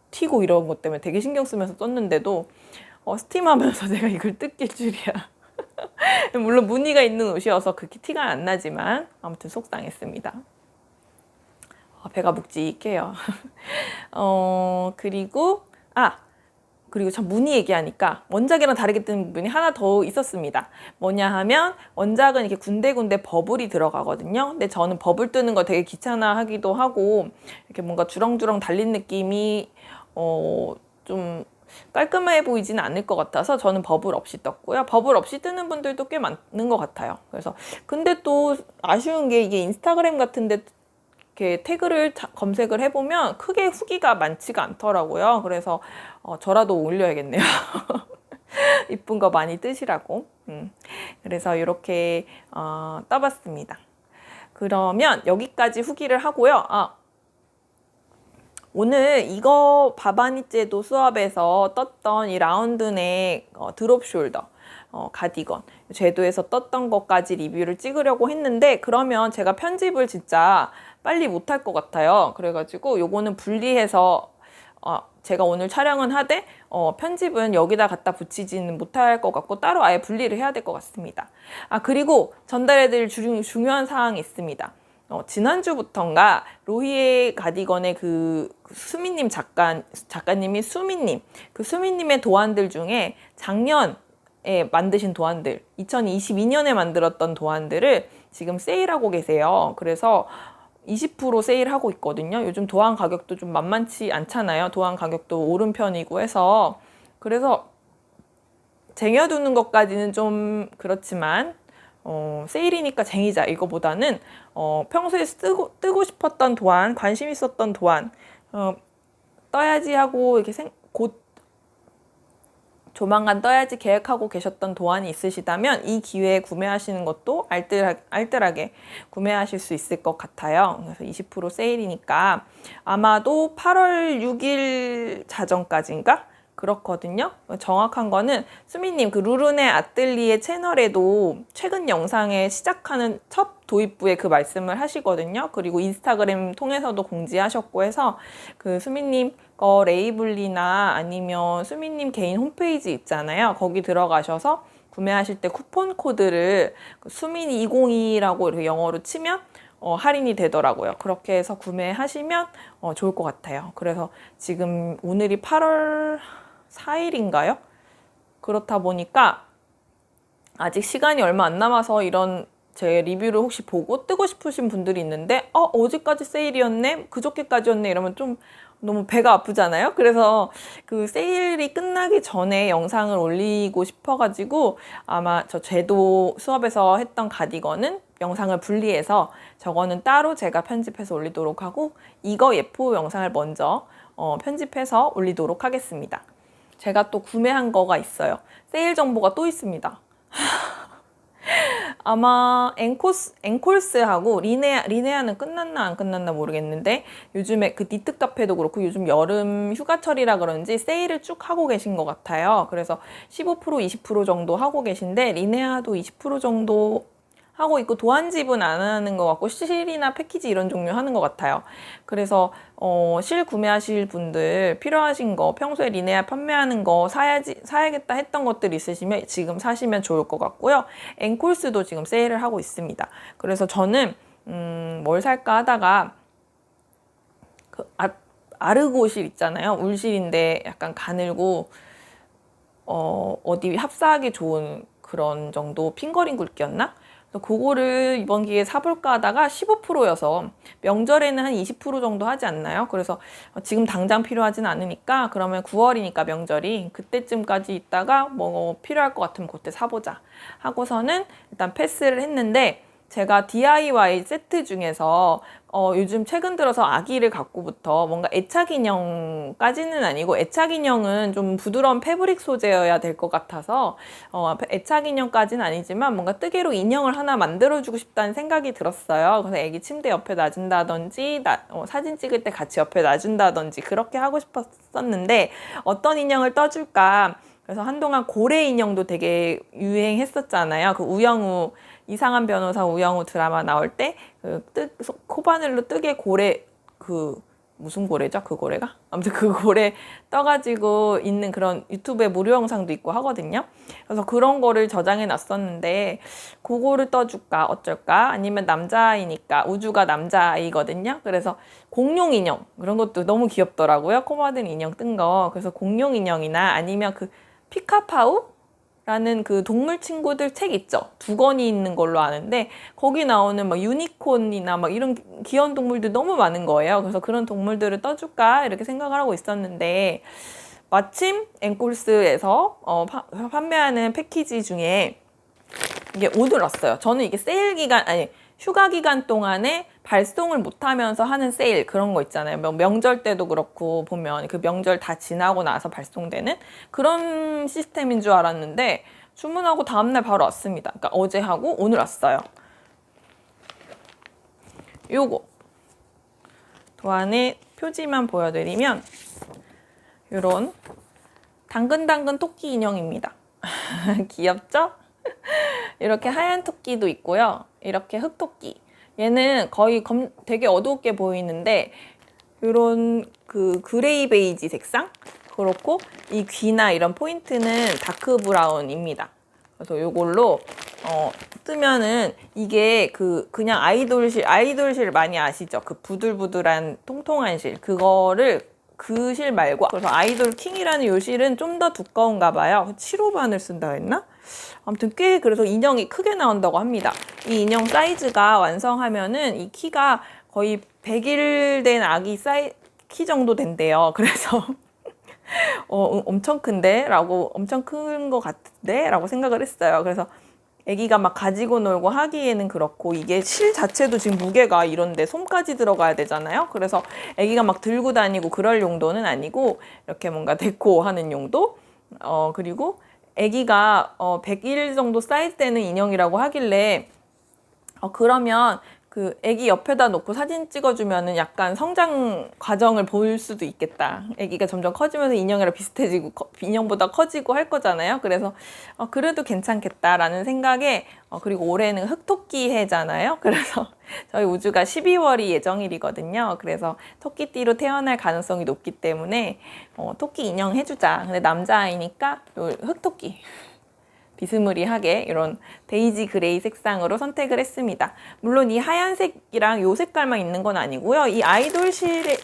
튀고 이런 것 때문에 되게 신경 쓰면서 떴는데도 스팀하면서 내가 이걸 뜯길 줄이야. 물론 무늬가 있는 옷이어서 그렇게 티가 안 나지만 아무튼 속상했습니다. 배가 묵직해요. 그리고 참 무늬 얘기하니까 원작이랑 다르게 뜨는 부분이 하나 더 있었습니다. 뭐냐 하면 원작은 이렇게 군데군데 버블이 들어가거든요. 근데 저는 버블 뜨는 거 되게 귀찮아하기도 하고 이렇게 뭔가 주렁주렁 달린 느낌이 좀 깔끔해 보이지는 않을 것 같아서 저는 버블 없이 떴고요. 버블 없이 뜨는 분들도 꽤 많은 것 같아요. 그래서 근데 또 아쉬운 게 이게 인스타그램 같은데 이렇게 태그를 검색을 해보면 크게 후기가 많지가 않더라고요. 그래서 저라도 올려야겠네요. 이쁜 거 많이 뜨시라고. 그래서 이렇게 떠봤습니다. 그러면 여기까지 후기를 하고요. 오늘 이거 바바니제도 수업에서 떴던 이 라운드넥 드롭 숄더 가디건 제도에서 떴던 것까지 리뷰를 찍으려고 했는데 그러면 제가 편집을 진짜 빨리 못할 것 같아요. 그래가지고 요거는 분리해서 제가 오늘 촬영은 하되 편집은 여기다 갖다 붙이지는 못할 것 같고 따로 아예 분리를 해야 될 것 같습니다. 그리고 전달해드릴 중요한 사항이 있습니다. 지난주부터인가 로히의 가디건의 그 수미님 작가님이 수미님 그 수미님의 도안들 중에 작년에 만드신 도안들 2022년에 만들었던 도안들을 지금 세일하고 계세요. 그래서 20% 세일하고 있거든요. 요즘 도안 가격도 좀 만만치 않잖아요. 도안 가격도 오른 편이고 해서 그래서 쟁여두는 것까지는 좀 그렇지만 세일이니까 쟁이자 이거보다는 평소에 뜨고 싶었던 도안, 관심 있었던 도안 떠야지 하고 이렇게 곧 조만간 떠야지 계획하고 계셨던 도안이 있으시다면 이 기회에 구매하시는 것도 알뜰하게 구매하실 수 있을 것 같아요. 그래서 20% 세일이니까 아마도 8월 6일 자정까지인가? 그렇거든요. 정확한 거는 수미님 그 루루네 아뜰리에 채널에도 최근 영상에 시작하는 첫 도입부에 그 말씀을 하시거든요. 그리고 인스타그램 통해서도 공지하셨고 해서 그 수미님 거 레이블리나 아니면 수미님 개인 홈페이지 있잖아요. 거기 들어가셔서 구매하실 때 쿠폰 코드를 수민2022라고 이렇게 영어로 치면 할인이 되더라고요. 그렇게 해서 구매하시면 좋을 것 같아요. 그래서 지금 오늘이 8월 4일인가요? 그렇다 보니까 아직 시간이 얼마 안 남아서 이런 제 리뷰를 혹시 보고 뜨고 싶으신 분들이 있는데 어제까지 세일이었네? 그저께까지였네? 이러면 좀 너무 배가 아프잖아요. 그래서 그 세일이 끝나기 전에 영상을 올리고 싶어가지고 아마 저 제도 수업에서 했던 가디건은 영상을 분리해서 저거는 따로 제가 편집해서 올리도록 하고 이거 예포 영상을 먼저 편집해서 올리도록 하겠습니다. 제가 또 구매한 거가 있어요. 세일 정보가 또 있습니다. 아마 앵콜스하고 리네아는 끝났나 안 끝났나 모르겠는데 요즘에 그 니트 카페도 그렇고 요즘 여름 휴가철이라 그런지 세일을 쭉 하고 계신 것 같아요. 그래서 15% 20% 정도 하고 계신데 리네아도 20% 정도 하고 있고 도안집은 안 하는 것 같고 실이나 패키지 이런 종류 하는 것 같아요. 그래서 실 구매하실 분들 필요하신 거 평소에 리네아 판매하는 거 사야겠다 했던 것들 있으시면 지금 사시면 좋을 것 같고요. 앵콜스도 지금 세일을 하고 있습니다. 그래서 저는 뭘 살까 하다가 그 아르고실 있잖아요. 울실인데 약간 가늘고 어디 합사하기 좋은 그런 정도 핑거링 굵기였나? 그거를 이번 기회에 사볼까 하다가 15%여서 명절에는 한 20% 정도 하지 않나요? 그래서 지금 당장 필요하진 않으니까 그러면 9월이니까 명절이 그때쯤까지 있다가 뭐 필요할 것 같으면 그때 사보자 하고서는 일단 패스를 했는데 제가 DIY 세트 중에서 요즘 최근 들어서 아기를 갖고부터 뭔가 애착 인형까지는 아니고 애착 인형은 좀 부드러운 패브릭 소재여야 될 것 같아서 애착 인형까지는 아니지만 뭔가 뜨개로 인형을 하나 만들어주고 싶다는 생각이 들었어요. 그래서 애기 침대 옆에 놔준다든지 사진 찍을 때 같이 옆에 놔준다든지 그렇게 하고 싶었었는데 어떤 인형을 떠줄까? 그래서 한동안 고래 인형도 되게 유행했었잖아요. 그 우영우 이상한 변호사 우영우 드라마 나올 때 코바늘로 뜨개 고래 무슨 고래죠? 그 고래가? 아무튼 그 고래 떠가지고 있는 그런 유튜브에 무료 영상도 있고 하거든요. 그래서 그런 거를 저장해 놨었는데 그거를 떠줄까 어쩔까? 아니면 남자아이니까 우주가 남자아이거든요. 그래서 공룡 인형 그런 것도 너무 귀엽더라고요. 코바늘 인형 뜬 거. 그래서 공룡 인형이나 아니면 그 피카파우? 라는 그 동물 친구들 책 있죠. 2권이 있는 걸로 아는데 거기 나오는 막 유니콘이나 막 이런 귀여운 동물들 너무 많은 거예요. 그래서 그런 동물들을 떠줄까 이렇게 생각을 하고 있었는데 마침 앵콜스에서 판매하는 패키지 중에 이게 오늘 왔어요. 저는 이게 세일 기간 휴가 기간 동안에 발송을 못하면서 하는 세일 그런 거 있잖아요. 명절 때도 그렇고 보면 그 명절 다 지나고 나서 발송되는 그런 시스템인 줄 알았는데 주문하고 다음날 바로 왔습니다. 그러니까 어제 하고 오늘 왔어요. 요거 도안의 표지만 보여드리면 요런 당근당근 토끼 인형입니다. 귀엽죠? 이렇게 하얀 토끼도 있고요. 이렇게 흑토끼. 얘는 거의 되게 어둡게 보이는데 이런 그 그레이 베이지 색상? 그렇고 이 귀나 이런 포인트는 다크 브라운입니다. 그래서 이걸로 뜨면은 이게 그냥 아이돌실 많이 아시죠? 그 부들부들한 통통한 실 그거를 그 실 말고 그래서 아이돌 킹이라는 요 실은 좀 더 두꺼운가 봐요. 7호반을 쓴다 했나? 아무튼 꽤 그래서 인형이 크게 나온다고 합니다. 이 인형 사이즈가 완성하면은 이 키가 거의 100일 된 아기 키 정도 된대요. 그래서 엄청 큰데? 라고 엄청 큰 것 같은데? 라고 생각을 했어요. 그래서 애기가 막 가지고 놀고 하기에는 그렇고 이게 실 자체도 지금 무게가 이런데 솜까지 들어가야 되잖아요. 그래서 애기가 막 들고 다니고 그럴 용도는 아니고 이렇게 뭔가 데코하는 용도? 그리고 애기가 100일 정도 사이즈 되는 인형이라고 하길래 그러면 그 애기 옆에다 놓고 사진 찍어주면은 약간 성장 과정을 볼 수도 있겠다. 애기가 점점 커지면서 인형이랑 비슷해지고 인형보다 커지고 할 거잖아요. 그래서 그래도 괜찮겠다라는 생각에 그리고 올해는 흑토끼 해잖아요. 그래서 저희 우주가 12월이 예정일이거든요. 그래서 토끼띠로 태어날 가능성이 높기 때문에 토끼 인형 해주자. 근데 남자아이니까 흑토끼. 비스무리하게 이런 베이지 그레이 색상으로 선택을 했습니다. 물론 이 하얀색이랑 요 색깔만 있는 건 아니고요. 이 아이돌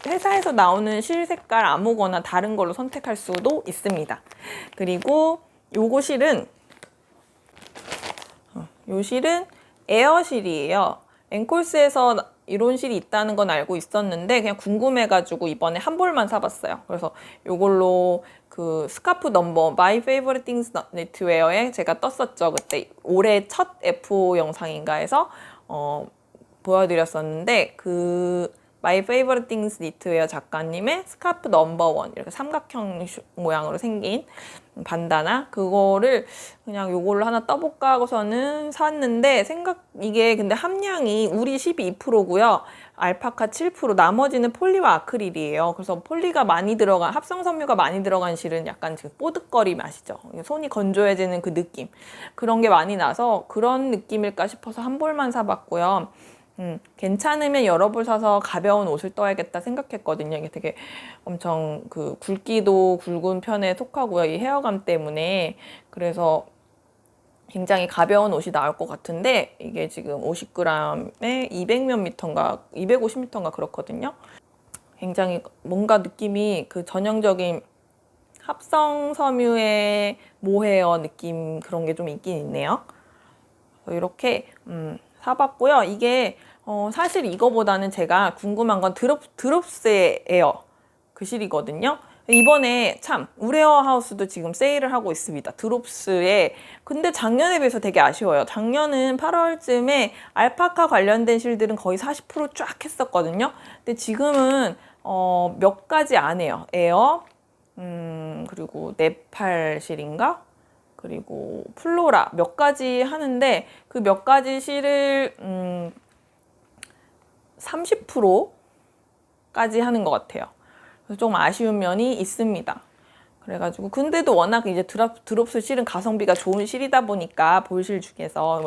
회사에서 나오는 실 색깔 아무거나 다른 걸로 선택할 수도 있습니다. 그리고 요거 실은 요 실은 에어실이에요. 앵콜스에서 이런 실이 있다는 건 알고 있었는데 그냥 궁금해가지고 이번에 한 벌만 사봤어요. 그래서 이걸로 그 스카프 넘버 My Favorite Things Knitwear에 제가 떴었죠. 그때 올해 첫 F 영상인가 해서 보여드렸었는데 그 My Favorite Things Knitwear 작가님의 스카프 넘버 원 이렇게 삼각형 모양으로 생긴 반다나 그거를 그냥 요걸로 하나 떠볼까 하고서는 샀는데 이게 근데 함량이 울이 12%고요. 알파카 7%, 나머지는 폴리와 아크릴이에요. 그래서 폴리가 많이 들어간, 합성 섬유가 많이 들어간 실은 약간 지금 뽀득거림 아시죠? 손이 건조해지는 그 느낌. 그런 게 많이 나서 그런 느낌일까 싶어서 한 벌만 사봤고요. 괜찮으면 여러 벌 사서 가벼운 옷을 떠야겠다 생각했거든요. 이게 되게 엄청 그 굵기도 굵은 편에 속하고요. 이 헤어감 때문에. 그래서 굉장히 가벼운 옷이 나올 것 같은데 이게 지금 50g에 200몇 미터인가 250m인가 그렇거든요. 굉장히 뭔가 느낌이 그 전형적인 합성 섬유의 모헤어 느낌 그런 게 좀 있긴 있네요. 이렇게 사봤고요. 이게 사실 이거보다는 제가 궁금한 건 드롭스예요. 그 실이거든요. 이번에 참 우레어 하우스도 지금 세일을 하고 있습니다. 드롭스에. 근데 작년에 비해서 되게 아쉬워요. 작년은 8월쯤에 알파카 관련된 실들은 거의 40%쫙 했었거든요. 근데 지금은 몇 가지 안 해요. 에어, 그리고 네팔 실인가? 그리고 플로라 몇 가지 하는데 그 몇 가지 실을 30%까지 하는 것 같아요. 그래서 좀 아쉬운 면이 있습니다. 그래가지고 근데도 워낙 이제 드롭스 실은 가성비가 좋은 실이다 보니까 볼실 중에서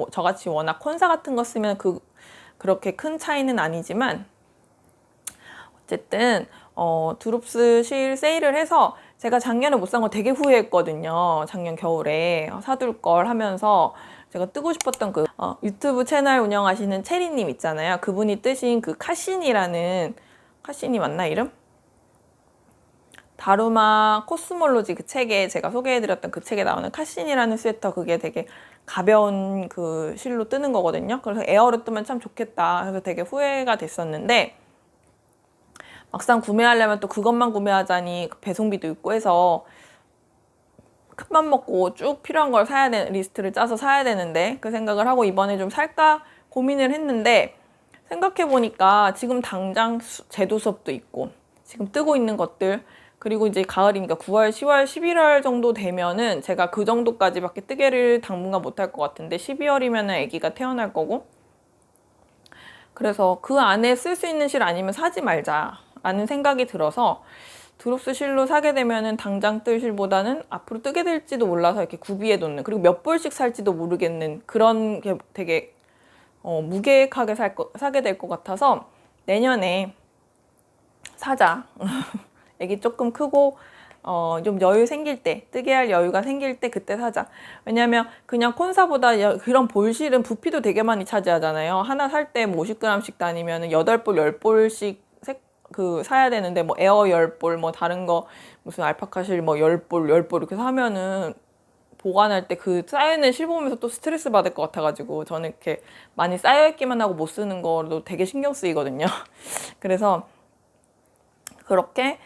저같이 워낙 콘사 같은 거 쓰면 그렇게 큰 차이는 아니지만 어쨌든 드롭스 실 세일을 해서 제가 작년에 못 산 거 되게 후회했거든요. 작년 겨울에 사둘 걸 하면서 제가 뜨고 싶었던 그 유튜브 채널 운영하시는 체리님 있잖아요. 그분이 뜨신 그 카신이 맞나 이름? 다루마 코스몰로지 그 책에 제가 소개해드렸던 그 책에 나오는 카신이라는 스웨터 그게 되게 가벼운 그 실로 뜨는 거거든요. 그래서 에어로 뜨면 참 좋겠다 해서 되게 후회가 됐었는데 막상 구매하려면 또 그것만 구매하자니 배송비도 있고 해서 큰맘 먹고 쭉 필요한 걸 사야 되는 리스트를 짜서 사야 되는데 그 생각을 하고 이번에 좀 살까 고민을 했는데 생각해보니까 지금 당장 제도 수업도 있고 지금 뜨고 있는 것들 그리고 이제 가을이니까 9월, 10월, 11월 정도 되면은 제가 그 정도까지밖에 뜨개를 당분간 못할 것 같은데 12월이면은 아기가 태어날 거고 그래서 그 안에 쓸 수 있는 실 아니면 사지 말자 라는 생각이 들어서 드롭스 실로 사게 되면은 당장 뜰 실보다는 앞으로 뜨게 될지도 몰라서 이렇게 구비해 놓는 그리고 몇 벌씩 살지도 모르겠는 그런 게 되게 무계획하게 사게 될 것 같아서 내년에 사자. 애기 조금 크고 좀 여유 생길 때 뜨게 할 여유가 생길 때 그때 사자. 왜냐면 그냥 콘사보다 그런 볼실은 부피도 되게 많이 차지하잖아요. 하나 살 때 뭐 50g씩 다니면 8볼, 10볼씩 사야 되는데 뭐 에어 10볼 뭐 다른 거 무슨 알파카실 뭐 10볼 이렇게 사면은 보관할 때 그 쌓여있는 실 보면서 또 스트레스 받을 것 같아가지고 저는 이렇게 많이 쌓여있기만 하고 못 쓰는 거도 되게 신경 쓰이거든요. 그래서 그렇게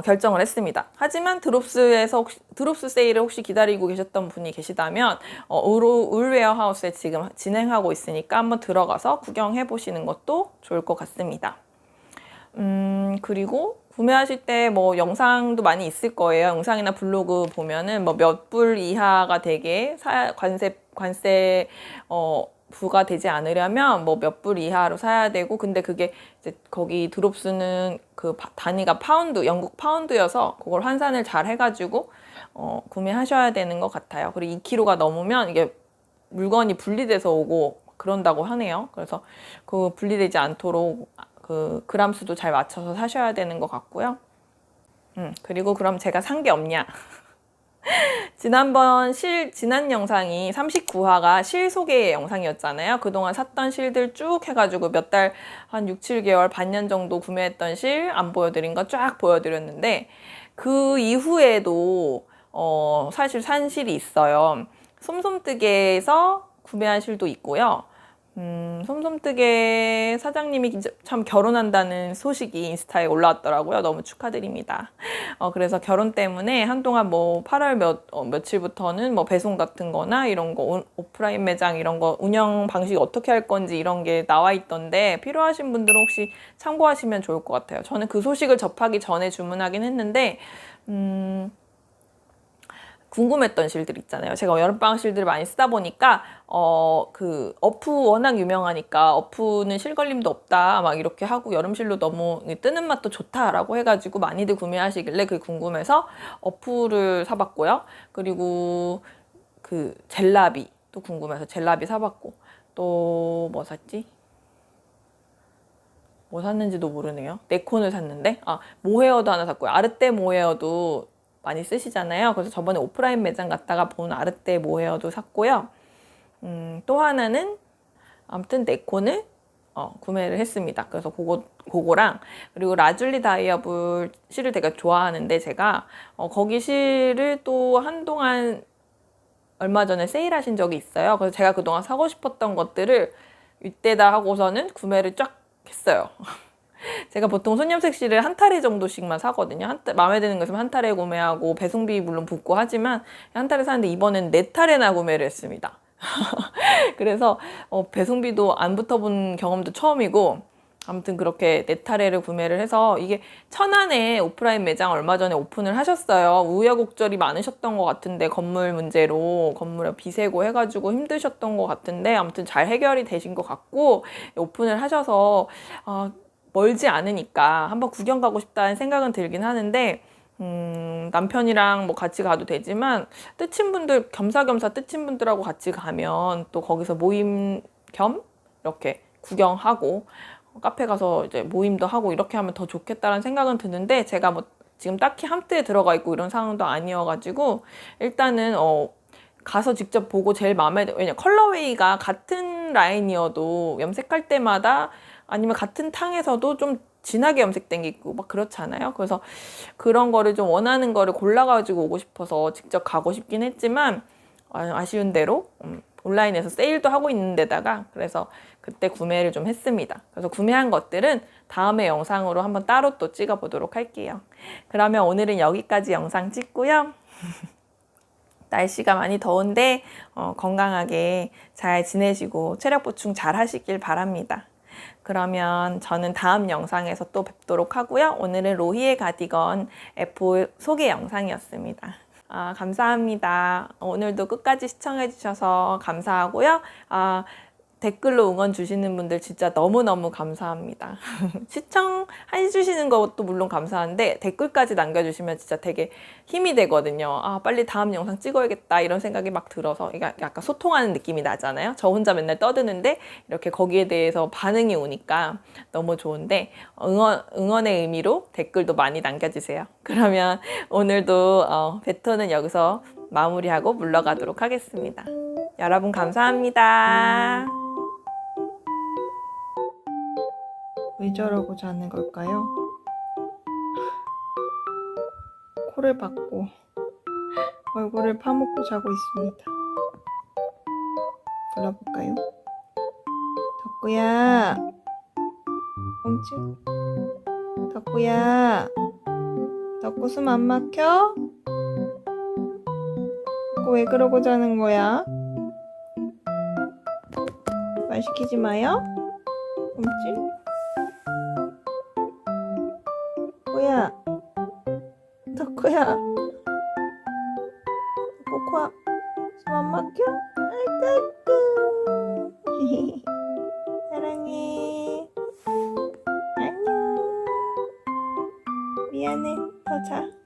결정을 했습니다. 하지만 드롭스 세일을 혹시 기다리고 계셨던 분이 계시다면 울웨어 하우스에 지금 진행하고 있으니까 한번 들어가서 구경해 보시는 것도 좋을 것 같습니다. 그리고 구매하실 때 뭐 영상도 많이 있을 거예요. 영상이나 블로그 보면은 뭐 몇 불 이하가 되게 관세 부가 되지 않으려면 뭐 몇 불 이하로 사야 되고 근데 그게 이제 거기 드롭스는 그 단위가 파운드, 영국 파운드여서 그걸 환산을 잘 해가지고 구매하셔야 되는 것 같아요. 그리고 2kg가 넘으면 이게 물건이 분리돼서 오고 그런다고 하네요. 그래서 그 분리되지 않도록 그 그람 수도 잘 맞춰서 사셔야 되는 것 같고요. 그리고 그럼 제가 산 게 없냐? 지난 영상이 39화가 실 소개 영상이었잖아요. 그동안 샀던 실들 쭉 해가지고 몇 달, 한 6, 7개월, 반년 정도 구매했던 실 안 보여드린 거 쫙 보여드렸는데 그 이후에도 사실 산 실이 있어요. 솜솜뜨개에서 구매한 실도 있고요. 솜솜뜨개 사장님이 참 결혼한다는 소식이 인스타에 올라왔더라고요. 너무 축하드립니다. 그래서 결혼 때문에 한동안 뭐 8월 며칠부터는 뭐 배송 같은 거나 이런 거 오프라인 매장 이런 거 운영 방식이 어떻게 할 건지 이런 게 나와 있던데 필요하신 분들은 혹시 참고하시면 좋을 것 같아요. 저는 그 소식을 접하기 전에 주문하긴 했는데 궁금했던 실들 있잖아요. 제가 여름방학 실들을 많이 쓰다 보니까 그 어프 워낙 유명하니까 어프는 실걸림도 없다 막 이렇게 하고 여름실로 너무 뜨는 맛도 좋다라고 해가지고 많이들 구매하시길래 그게 궁금해서 어프를 사봤고요. 그리고 그 젤라비 또 궁금해서 젤라비 사봤고 또 뭐 샀지? 뭐 샀는지도 모르네요. 네콘을 샀는데 모헤어도 하나 샀고요. 아르떼 모헤어도 많이 쓰시잖아요. 그래서 저번에 오프라인 매장 갔다가 본 아르떼 모헤어도 샀고요. 또 하나는 아무튼 네콘을 구매를 했습니다. 그래서 그거랑 그리고 라줄리 다이아블 실을 되게 좋아하는데 제가 거기 실을 또 한동안 얼마 전에 세일하신 적이 있어요. 그래서 제가 그동안 사고 싶었던 것들을 이때다 하고서는 구매를 쫙 했어요. 제가 보통 손염색 실을 한 타래 정도씩만 사거든요. 마음에 드는 거 있으면 한 타래 구매하고 배송비 물론 붙고 하지만 한 타래 사는데 이번엔 네 타래나 구매를 했습니다. 그래서 배송비도 안 붙어본 경험도 처음이고 아무튼 그렇게 네 타래를 구매를 해서 이게 천안에 오프라인 매장 얼마 전에 오픈을 하셨어요. 우여곡절이 많으셨던 것 같은데 건물 문제로 건물에 비세고 해가지고 힘드셨던 것 같은데 아무튼 잘 해결이 되신 것 같고 오픈을 하셔서 멀지 않으니까 한번 구경 가고 싶다는 생각은 들긴 하는데 남편이랑 뭐 같이 가도 되지만 뜻친 분들 겸사겸사 뜻친 분들하고 같이 가면 또 거기서 모임 겸 이렇게 구경하고 카페 가서 이제 모임도 하고 이렇게 하면 더 좋겠다는 생각은 드는데 제가 뭐 지금 딱히 함대에 들어가 있고 이런 상황도 아니어가지고 일단은 가서 직접 보고 제일 마음에 왜냐 컬러웨이가 같은 라인이어도 염색할 때마다 아니면 같은 탕에서도 좀 진하게 염색된 게 있고 막 그렇잖아요. 그래서 그런 거를 좀 원하는 거를 골라가지고 오고 싶어서 직접 가고 싶긴 했지만 아쉬운 대로 온라인에서 세일도 하고 있는 데다가 그래서 그때 구매를 좀 했습니다. 그래서 구매한 것들은 다음에 영상으로 한번 따로 또 찍어 보도록 할게요. 그러면 오늘은 여기까지 영상 찍고요. 날씨가 많이 더운데 건강하게 잘 지내시고 체력 보충 잘 하시길 바랍니다. 그러면 저는 다음 영상에서 또 뵙도록 하고요. 오늘은 로희의 가디건 F 소개 영상이었습니다. 감사합니다. 오늘도 끝까지 시청해주셔서 감사하고요. 댓글로 응원 주시는 분들 진짜 너무너무 감사합니다. 시청해주시는 것도 물론 감사한데 댓글까지 남겨주시면 진짜 되게 힘이 되거든요. 빨리 다음 영상 찍어야겠다 이런 생각이 막 들어서 이게 약간 소통하는 느낌이 나잖아요. 저 혼자 맨날 떠드는데 이렇게 거기에 대해서 반응이 오니까 너무 좋은데 응원의 의미로 댓글도 많이 남겨주세요. 그러면 오늘도 베토는 여기서 마무리하고 물러가도록 하겠습니다. 여러분 감사합니다. 왜 저러고 자는 걸까요? 코를 박고 얼굴을 파묻고 자고 있습니다. 불러볼까요? 덕구야, om치? 덕구야, 덕구 숨 안 막혀? 덕구 왜 그러고 자는 거야? 말 시키지 마요? om치? 덕구야, 덕구야, 덕구 숨 안 막혀? 아이 덕구 사랑해. 안녕. 미안해. 더 자.